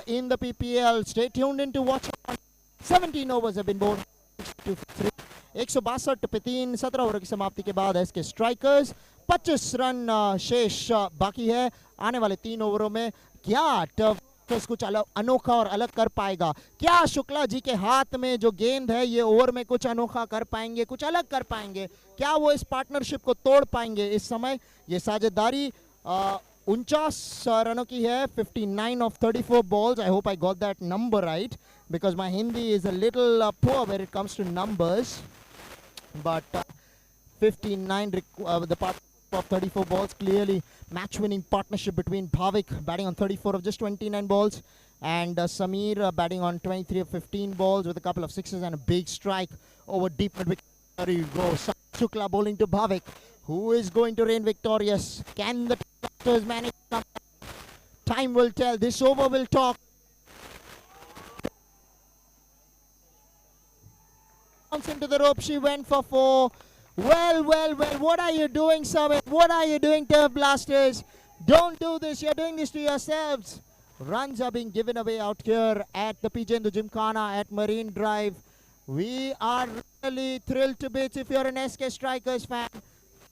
in the PPL? Stay tuned in to watch on. 17 overs have been bowled. 162 पे 3, 17 over की समाप्ति के बाद SK strikers 25 run शेष बाकी है आने वाले 3 ओवरों में. क्या टर्फ कुछ अलग अनोखा और अलग कर पाएगा? क्या शुक्ला जी के हाथ में जो गेंद है ये ओवर में कुछ अनोखा कर पाएंगे, कुछ अलग कर पाएंगे? क्या वो इस पार्टनरशिप को तोड़ पाएंगे? इस समय ये साझेदारी 49 रनों की है, 59 of 34 balls. I hope I got that number right because my Hindi is a little poor when it comes to numbers. But 59 the part of 34 balls, clearly match-winning partnership between Bhavik batting on 34 of just 29 balls and Samir batting on 23 of 15 balls with a couple of sixes and a big strike over deep mid wicket. There you go. Shukla bowling to Bhavik. Who is going to reign victorious? Can the Blasters manage to come back? Time will tell. This over will talk. Into the rope, she went for 4. Well, what are you doing, Samit? What are you doing, Turf Blasters? Don't do this, you're doing this to yourselves. Runs are being given away out here at the PJ in the Gymkhana at Marine Drive. We are really thrilled to bits if you're an SK Strikers fan.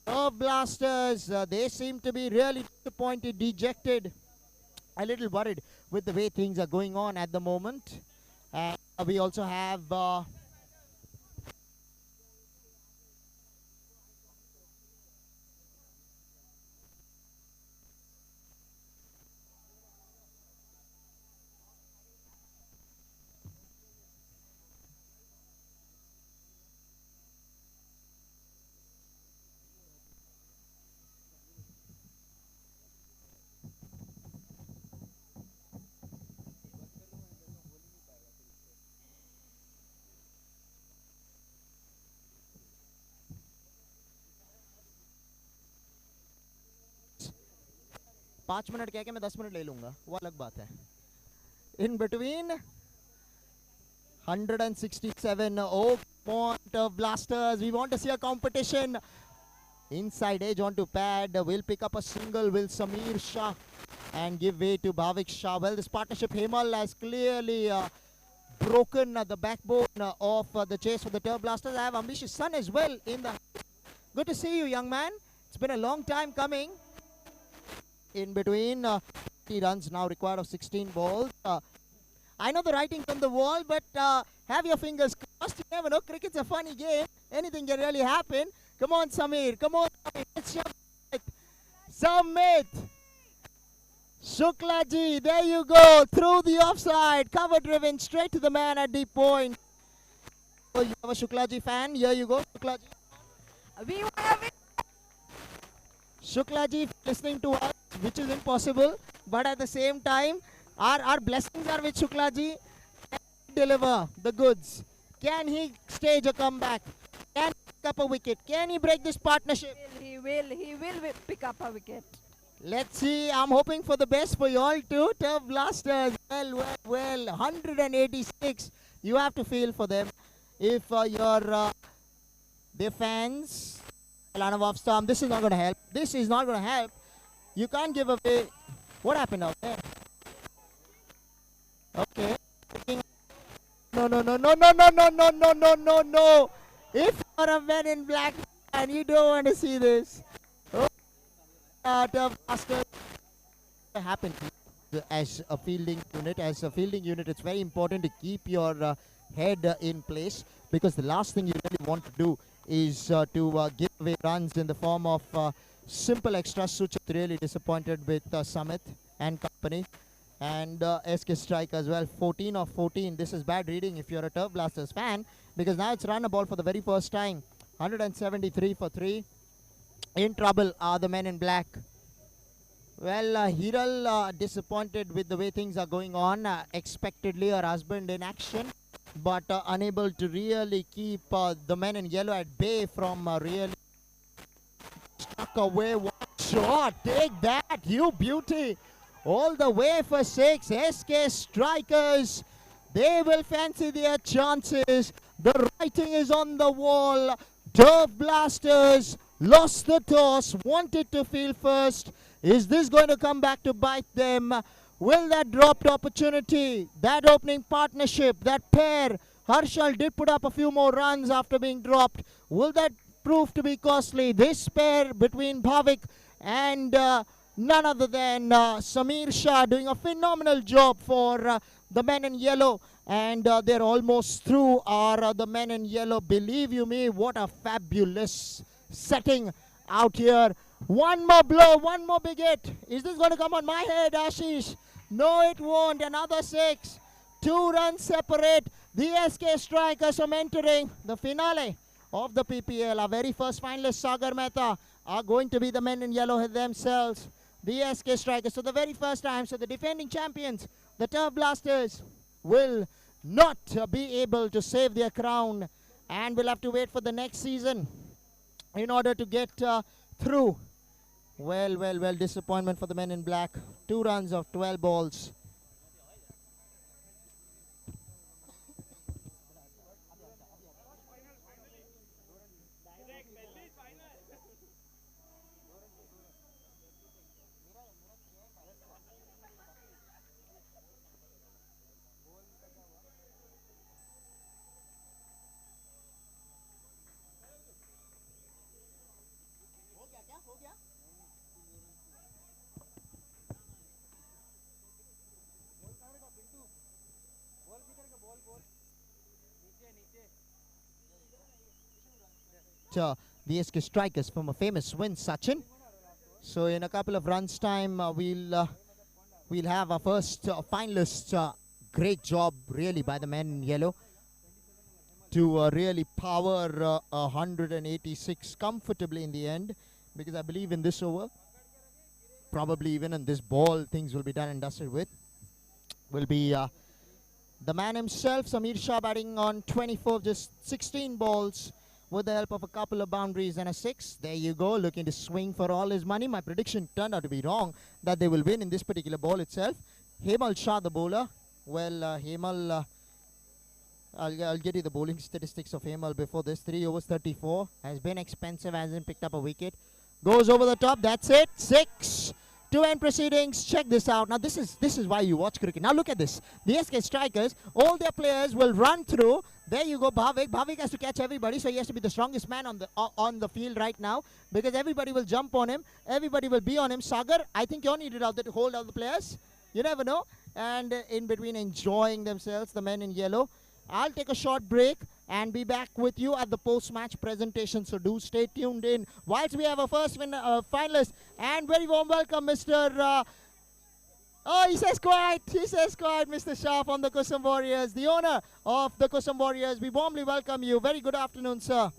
Turf Blasters, they seem to be really disappointed, dejected, a little worried with the way things are going on at the moment. And we also have... 5 minute कह के मैं 10 minute ले लूंगा, वो अलग बात है. In between 167. Oh, point of Blasters. We want to see a competition. Inside edge onto pad. Will pick up a single. Will Samir Shah and give way to Bhavik Shah. Well, this partnership, Hemal has clearly broken the backbone of the chase for the Turf Blasters. I have Ambish's son as well in the... Good to see you, young man. It's been a long time coming. In between, 50 runs now required of 16 balls. I know the writing's on the wall, but have your fingers crossed. You never know. Cricket's a funny game. Anything can really happen. Come on, Samir. Come on, Samir. It's your Samit. Shuklaji, there you go. Through the offside. Cover driven straight to the man at deep point. Oh, you have a Shuklaji fan? Here you go, Shuklaji. We want to win. Shuklaji listening to us, which is impossible, but at the same time, our blessings are with Shuklaji. Can he deliver the goods? Can he stage a comeback? Can he pick up a wicket? Can he break this partnership? He will pick up a wicket. Let's see. I'm hoping for the best for you all too. Turf Blasters. Well. 186. You have to feel for them. If you're their fans, Lana off storm. This is not going to help. This is not going to help. You can't give away. What happened out there? Okay. No. If you're a Men in Black and you don't want to see this. Turf Blasters. Happened as a fielding unit. It's very important to keep your head in place, because the last thing you really want to do is to give away runs in the form of simple extras. Suchit really disappointed with Samit and company. And SK Strike as well. 14 of 14. This is bad reading if you're a Turf Blasters fan, because now it's run a ball for the very first time. 173 for 3. In trouble are the Men in Black. Well, Hiral disappointed with the way things are going on. Expectedly, her husband in action, but unable to really keep the Men in Yellow at bay from really struck away. One shot. Take that, you beauty. All the way for 6. SK Strikers. They will fancy their chances. The writing is on the wall. Turf Blasters lost the toss, wanted to field first. Is this going to come back to bite them? Will that dropped opportunity, that opening partnership, that pair, Harshal did put up a few more runs after being dropped. Will that prove to be costly? This pair between Bhavik and none other than Samir Shah doing a phenomenal job for the Men in Yellow. And they're almost through the Men in Yellow. Believe you me, what a fabulous setting out here. One more blow, one more big hit. Is this going to come on my head, Ashish? No, it won't. Another 6. 2 runs separate the SK Strikers from entering the finale of the PPL. Our very first finalists, Sagar Mehta, are going to be the Men in Yellow themselves. The SK Strikers for the very first time. So the defending champions, the Turf Blasters, will not be able to save their crown and we'll have to wait for the next season in order to get through. Well, disappointment for the men in black. 2 runs of 12 balls. The SK Strikers from a famous win, Sachin. So in a couple of runs time, we'll have our first finalist. Great job, really, by the men in yellow to really power 186 comfortably in the end. Because I believe in this over, probably even in this ball, things will be done and dusted with. Will be the man himself, Samir Shah, batting on 24, just 16 balls, with the help of a couple of boundaries and a 6. There you go, looking to swing for all his money. My prediction turned out to be wrong, that they will win in this particular ball itself. Hemal Shah, the bowler. Well, Hemal, I'll get you the bowling statistics of Hemal before this. 3 overs, 34. Has been expensive, hasn't picked up a wicket. Goes over the top, that's it. 6. To end proceedings. Check this out. Now this is why you watch cricket. Now look at this. The SK Strikers, all their players will run through. There you go, Bhavik. Bhavik has to catch everybody, so he has to be the strongest man on the field right now, because everybody will jump on him. Everybody will be on him. Sagar, I think you're needed out there to hold all the players. You never know. And in between, enjoying themselves, the men in yellow. I'll take a short break and be back with you at the post-match presentation, so do stay tuned in. Whilst we have a first finalist, and very warm welcome, Mr. He says quiet, Mr. Shah from the Kusum Warriors, the owner of the Kusum Warriors. We warmly welcome you. Very good afternoon, sir.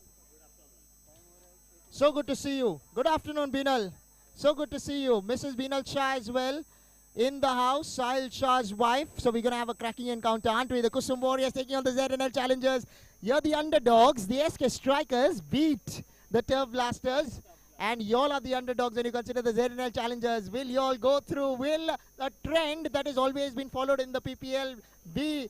So good to see you. Good afternoon, Binal. So good to see you. Mrs. Binal Shah as well in the house, Sahil Shah's wife. So we're going to have a cracking encounter, aren't we? The Kusum Warriors taking on the ZNL Challengers. You're the underdogs. The SK Strikers beat the Turf Blasters. And y'all are the underdogs when you consider the ZNL Challengers. Will y'all go through? Will a trend that has always been followed in the PPL be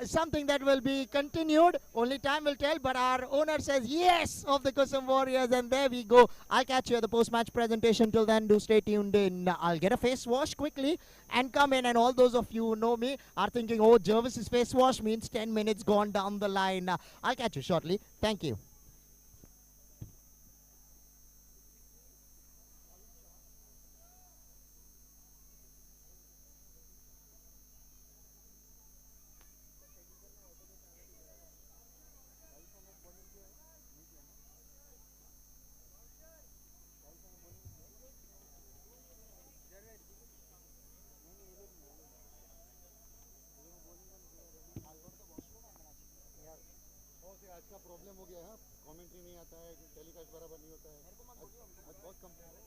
something that will be continued? Only time will tell, but our owner says yes of the Kusum Warriors, and there we go. I'll catch you at the post-match presentation. Till then, do stay tuned in. I'll get a face wash quickly and come in, and all those of you who know me are thinking, oh, Jervis's face wash means 10 minutes gone down the line. I'll catch you shortly. Thank you. आज का problem हो गया है, commentary नहीं आता है, telecast बराबर नहीं होता है, आज बहुत कंप्लेंट है।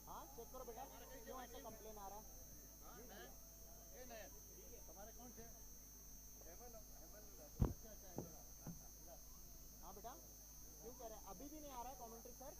हाँ चेक करो बेटा, क्यों ऐसा कंप्लेन आ रहा है? तुम्हारे कौन से? हाँ बेटा, क्यों कह रहे हैं? अभी भी नहीं आ रहा है commentary sir?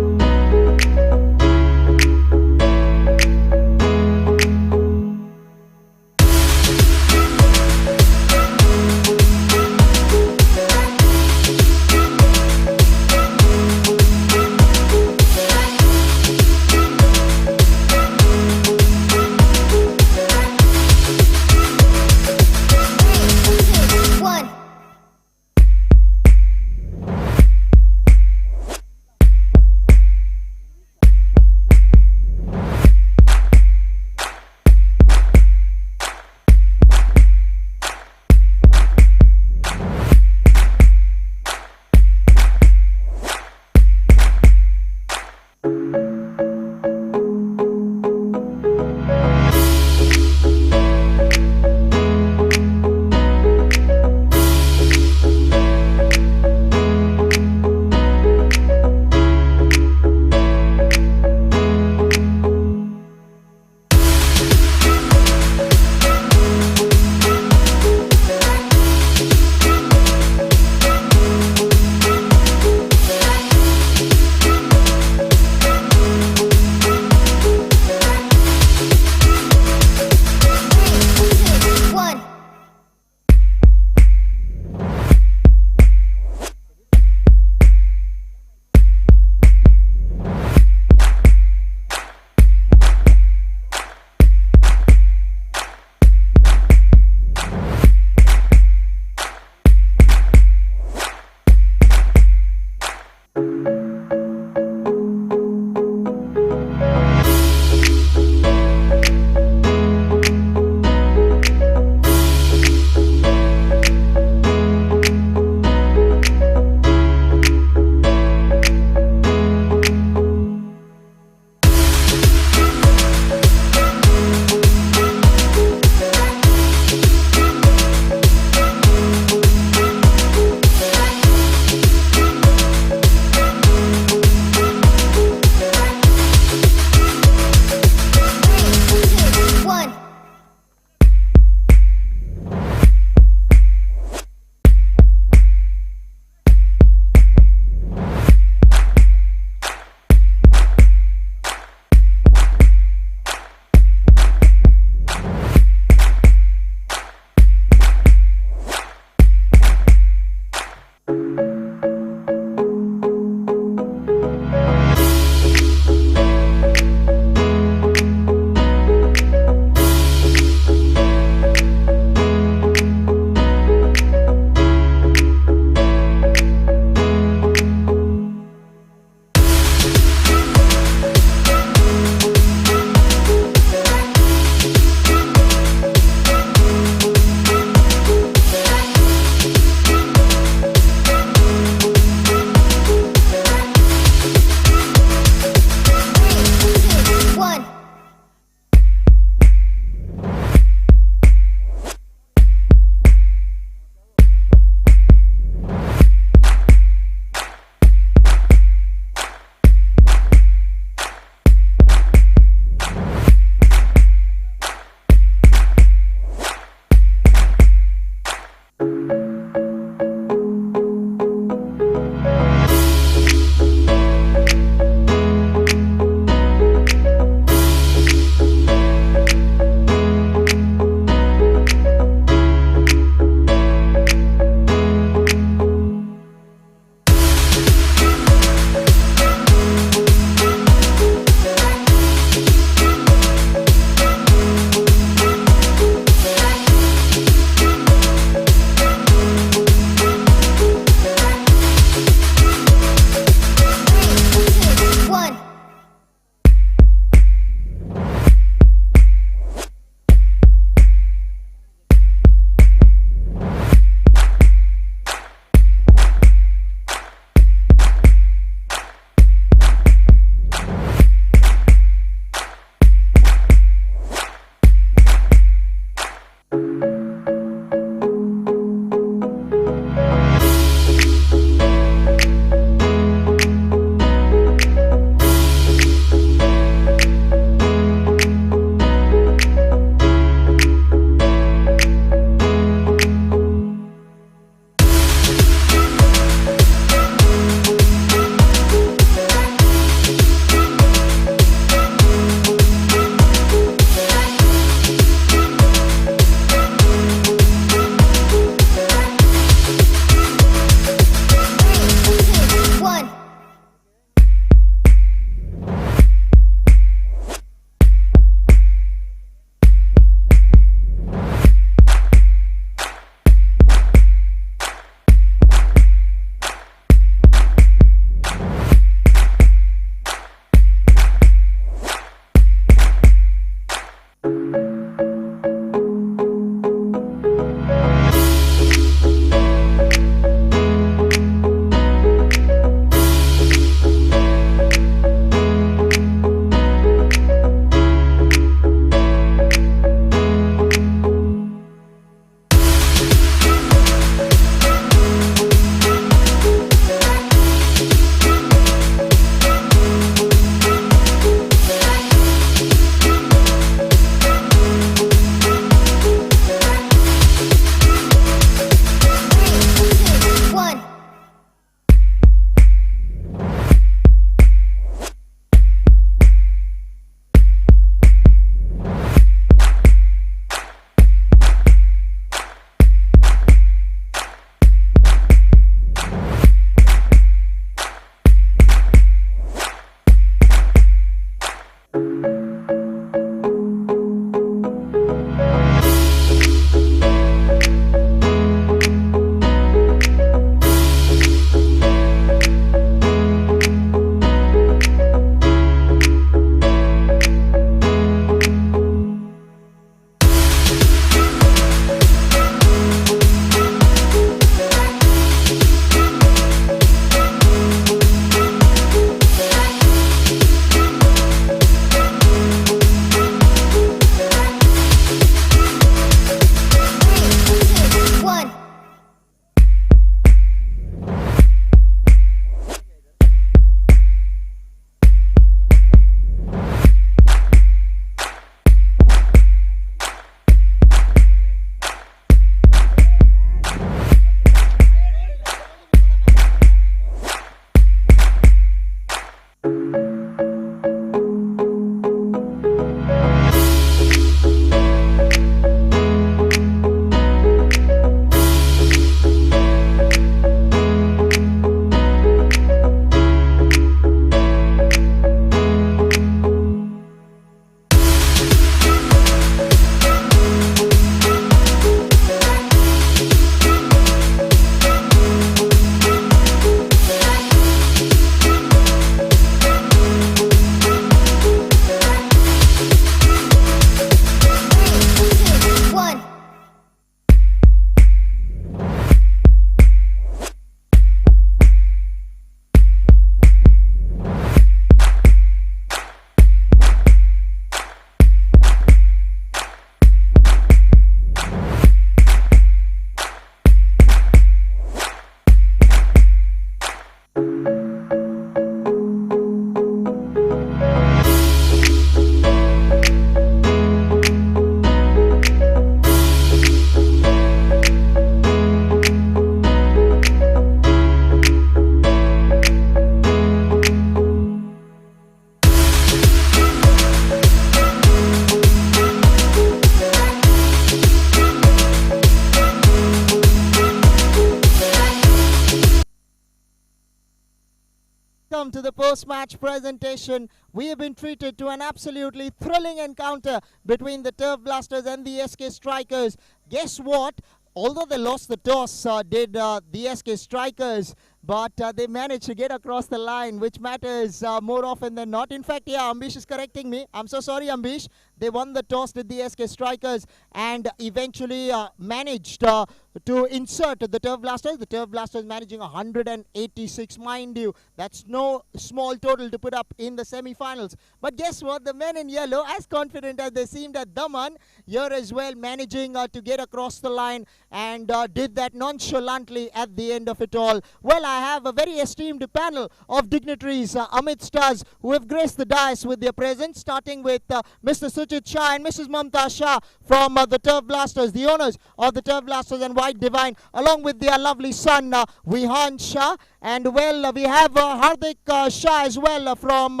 welcome to the post-match presentation. We have been treated to an absolutely thrilling encounter between the Turf Blasters and the SK Strikers. Guess what? Although they lost the toss, did the SK Strikers, but they managed to get across the line, which matters more often than not. In fact, yeah, Ambish is correcting me. I'm so sorry, Ambish. They won the toss, did the SK Strikers, and eventually managed to insert the Turf Blasters. The Turf Blasters managing 186, mind you. That's no small total to put up in the semi-finals. But guess what? The men in yellow, as confident as they seemed at Daman, here as well, managing to get across the line and did that nonchalantly at the end of it all. Well, I have a very esteemed panel of dignitaries amidst us who have graced the dais with their presence, starting with Mr. Suchit Shah and Mrs. Mamta Shah from the Turf Blasters, the owners of the Turf Blasters and White Divine, along with their lovely son, Vihan Shah. And well, we have Hardik Shah as well from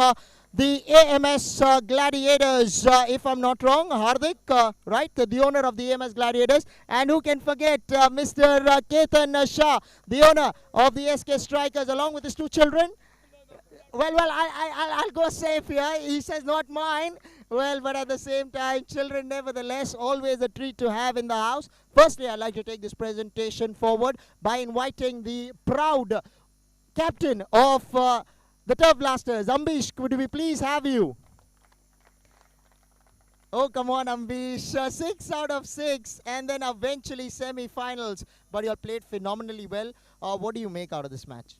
the AMS Gladiators, if I'm not wrong, Hardik, right, the owner of the AMS Gladiators. And who can forget Mr. Ketan Shah, the owner of the SK Strikers, along with his two children. Well, I'll go safe here. He says not mine. Well, but at the same time, children nevertheless, always a treat to have in the house. Firstly, I'd like to take this presentation forward by inviting the proud captain of the Turf Blasters. Ambish, could we please have you? Oh, come on, Ambish. 6 out of 6, and then eventually semi-finals. But you all played phenomenally well. What do you make out of this match?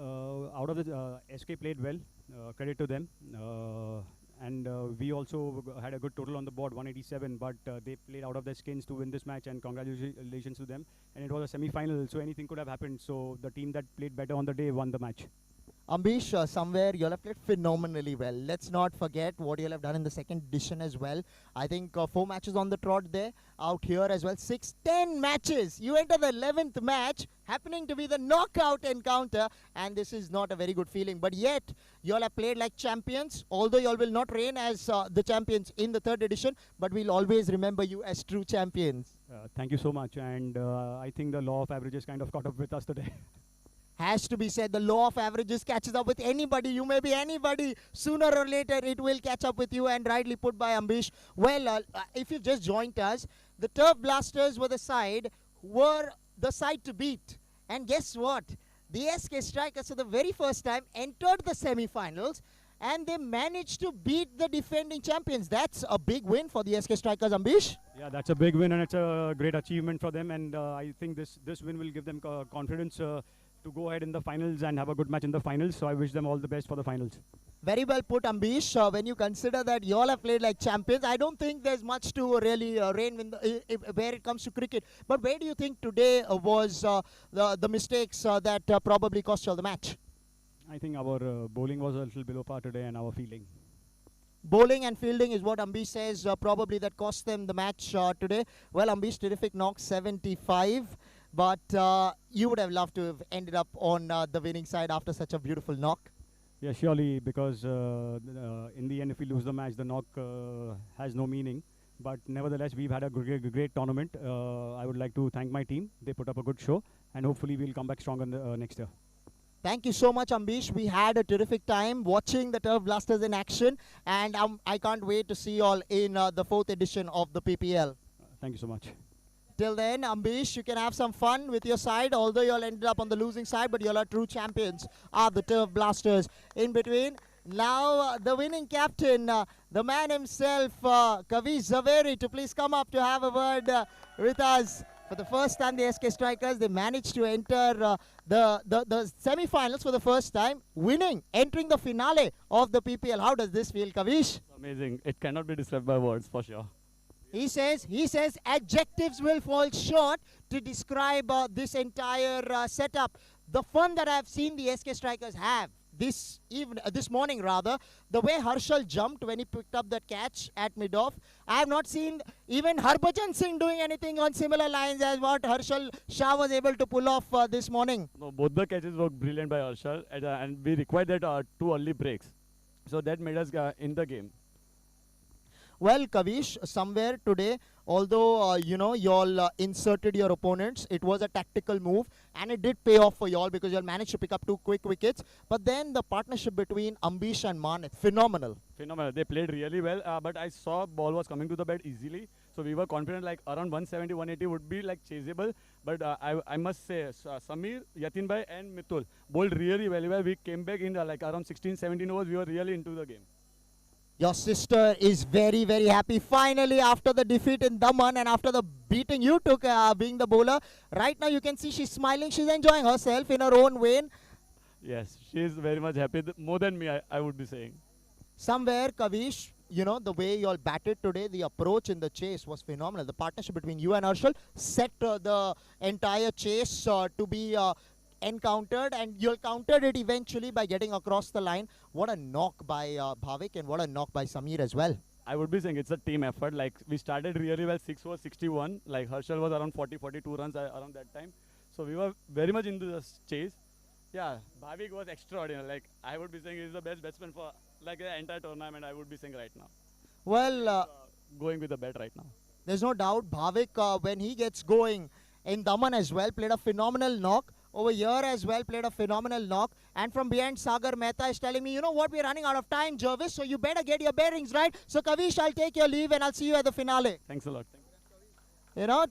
Out of the SK played well, credit to them. And we also had a good total on the board, 187, but they played out of their skins to win this match, and congratulations to them. And it was a semi-final, so anything could have happened. So the team that played better on the day won the match. Ambish, somewhere you all have played phenomenally well. Let's not forget what you all have done in the second edition as well. I think 4 matches on the trot there, out here as well. 10 matches. You enter the 11th match, happening to be the knockout encounter, and this is not a very good feeling. But yet, you all have played like champions, although you all will not reign as the champions in the 3rd edition, but we'll always remember you as true champions. Thank you so much, and I think the law of averages kind of caught up with us today. Has to be said, the law of averages catches up with anybody. You may be anybody. Sooner or later, it will catch up with you, and rightly put by Ambish. Well, if you've just joined us, the Turf Blasters were the side to beat. And guess what? The SK Strikers, for the very first time, entered the semi-finals, and they managed to beat the defending champions. That's a big win for the SK Strikers, Ambish. Yeah, that's a big win, and it's a great achievement for them. And I think this win will give them confidence to go ahead in the finals and have a good match in the finals. So I wish them all the best for the finals. Very well put, Ambish. When you consider that you all have played like champions, I don't think there's much to really reign in where it comes to cricket. But where do you think today was the mistakes that probably cost you all the match? I think our bowling was a little below par today, and our fielding. Bowling and fielding is what Ambish says probably that cost them the match today. Well, Ambish, terrific knock, 75. But you would have loved to have ended up on the winning side after such a beautiful knock. Yeah, surely, because in the end, if we lose the match, the knock has no meaning. But nevertheless, we've had a great tournament. I would like to thank my team. They put up a good show, and hopefully we'll come back stronger next year. Thank you so much, Ambish. We had a terrific time watching the Turf Blasters in action, and I can't wait to see you all in the 4th edition of the PPL. Thank you so much. Till then, Ambish, you can have some fun with your side, although you all ended up on the losing side, but you all are true champions, are the Turf Blasters. In between, now the winning captain, the man himself, Kavi Zaveri, to please come up to have a word with us. For the first time, the SK Strikers, they managed to enter the semi-finals for the first time, entering the finale of the PPL. How does this feel, Kavish? Amazing. It cannot be described by words, for sure. He says adjectives will fall short to describe this entire setup. The fun that I've seen the SK Strikers have this morning, the way Harshal jumped when he picked up that catch at mid-off. I have not seen even Harbhajan Singh doing anything on similar lines as what Harshal Shah was able to pull off this morning. No, both the catches were brilliant by Harshal, and we required that 2 early breaks. So that made us in the game. Well, Kavish, somewhere today, although y'all inserted your opponents, it was a tactical move, and it did pay off for y'all because y'all managed to pick up 2 quick wickets. But then the partnership between Ambish and Manit, phenomenal. Phenomenal. They played really well, but I saw ball was coming to the bat easily. So we were confident like around 170, 180 would be like chaseable. But I must say, Samir, Yatin Bhai and Mitul bowled really well. We came back in like around 16, 17 overs. We were really into the game. Your sister is very, very happy. Finally, after the defeat in Daman and after the beating you took being the bowler, right now you can see she's smiling. She's enjoying herself in her own way. Yes, she is very much happy. More than me, I would be saying. Somewhere, Kavish, the way you all batted today, the approach in the chase was phenomenal. The partnership between you and Arshal set the entire chase to be encountered, and you all countered it eventually by getting across the line. What a knock by Bhavik and what a knock by Samir as well. I would be saying it's a team effort. Like we started really well, 6 overs, 61. Like Herschel was around 40, 42 runs around that time. So we were very much into the chase. Yeah, Bhavik was extraordinary. Like I would be saying he's the best batsman for like the entire tournament. I would be saying right now. Well, Going with the bat right now. there's no doubt Bhavik, when he gets going in Daman as well, played a phenomenal knock. Over here as well, played a phenomenal knock. And from behind, Sagar Mehta is telling me, you know what, we're running out of time, Jervis, so you better get your bearings right. So, Kavish, I'll take your leave and I'll see you at the finale. Thanks a lot.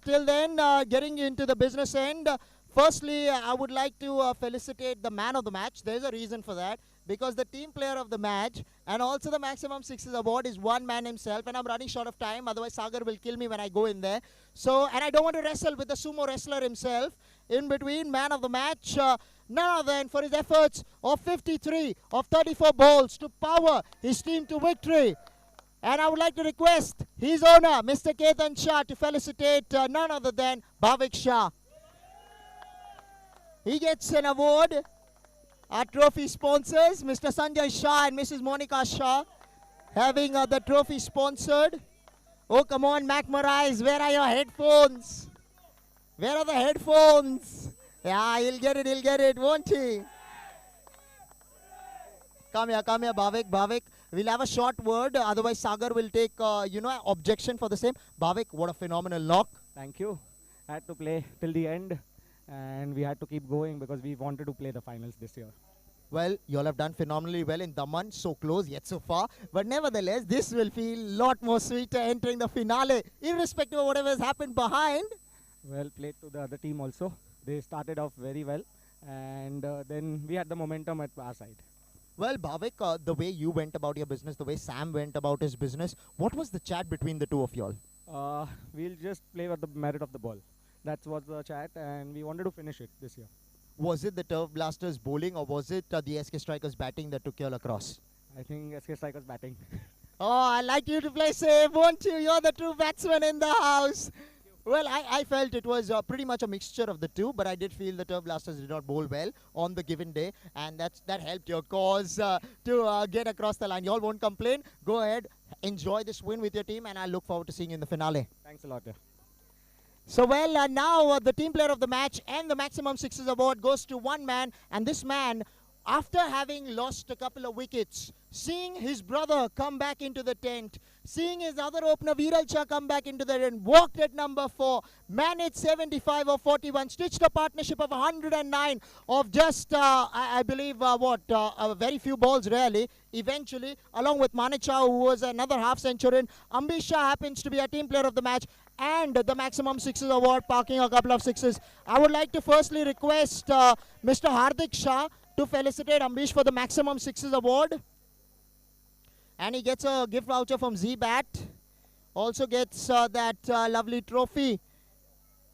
Till then, getting into the business end, firstly, I would like to felicitate the man of the match. There's a reason for that. Because the team player of the match and also the maximum sixes award is one man himself, and I'm running short of time, otherwise Sagar will kill me when I go in there. So, and I don't want to wrestle with the sumo wrestler himself. In between, man of the match, none other than for his efforts of 53 of 34 balls to power his team to victory. And I would like to request his owner, Mr. Ketan Shah, to felicitate none other than Bhavik Shah. He gets an award. Our trophy sponsors, Mr. Sanjay Shah and Mrs. Monica Shah, having the trophy sponsored. Oh, come on, Mac Morais, where are your headphones? Where are the headphones? Yeah, he'll get it, won't he? Come here, Bhavik. We'll have a short word, otherwise Sagar will take, objection for the same. Bhavik, what a phenomenal knock. Thank you. Had to play till the end, and we had to keep going because we wanted to play the finals this year. Well, you all have done phenomenally well in Daman, so close yet so far. But nevertheless, this will feel a lot more sweeter entering the finale, irrespective of whatever has happened behind. Well played to the other team also. They started off very well, and then we had the momentum at our side. Well, Bhavik, the way you went about your business, the way Sam went about his business, what was the chat between the two of y'all? We'll just play with the merit of the ball. That was the chat, and we wanted to finish it this year. Was it the Turf Blasters bowling, or was it the SK Strikers batting that took y'all across? I think SK Strikers batting. Oh, I like you to play safe, won't you? You're the true batsman in the house. Well, I felt it was pretty much a mixture of the two, but I did feel the Turf Blasters did not bowl well on the given day, and that helped your cause to get across the line. Y'all won't complain. Go ahead, enjoy this win with your team, and I look forward to seeing you in the finale. Thanks a lot. Yeah. So, well, now the team player of the match and the maximum sixes award goes to one man, and this man, after having lost a couple of wickets, seeing his brother come back into the tent, seeing his other opener Viral Shah come back into the tent, walked at number 4, managed 75 of 41, stitched a partnership of 109 of just, I believe, very few balls really. Eventually, along with Manecha, who was another half-centurion, Ambish Shah happens to be a team player of the match and the maximum sixes award, parking a couple of sixes. I would like to firstly request Mr. Hardik Shah to felicitate Ambish for the maximum sixes award. And he gets a gift voucher from Z-Bat. Also gets that lovely trophy.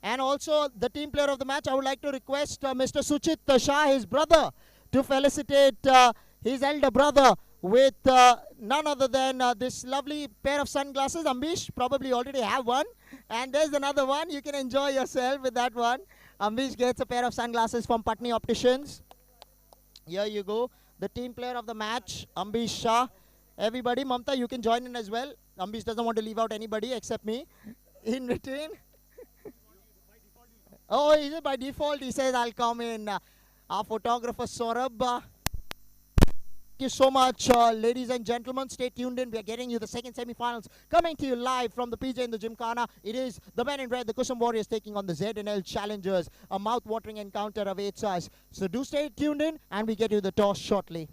And also the team player of the match, I would like to request Mr. Suchit Shah, his brother, to felicitate his elder brother with none other than this lovely pair of sunglasses. Ambish probably already have one. And there's another one. You can enjoy yourself with that one. Ambish gets a pair of sunglasses from Patni Opticians. Here you go. The team player of the match, Ambish Shah. Everybody, Mamta, you can join in as well. Ambish doesn't want to leave out anybody except me in return. Oh, is it by default? He says, I'll come in. Our photographer, Saurabh. you so much, ladies and gentlemen. Stay tuned in. We are getting you the second semi-finals coming to you live from the PJ in the Gymkhana. It is the men in red, the Kusum Warriors, taking on the ZNL Challengers. A mouth-watering encounter awaits us. So do stay tuned in, and we get you the toss shortly.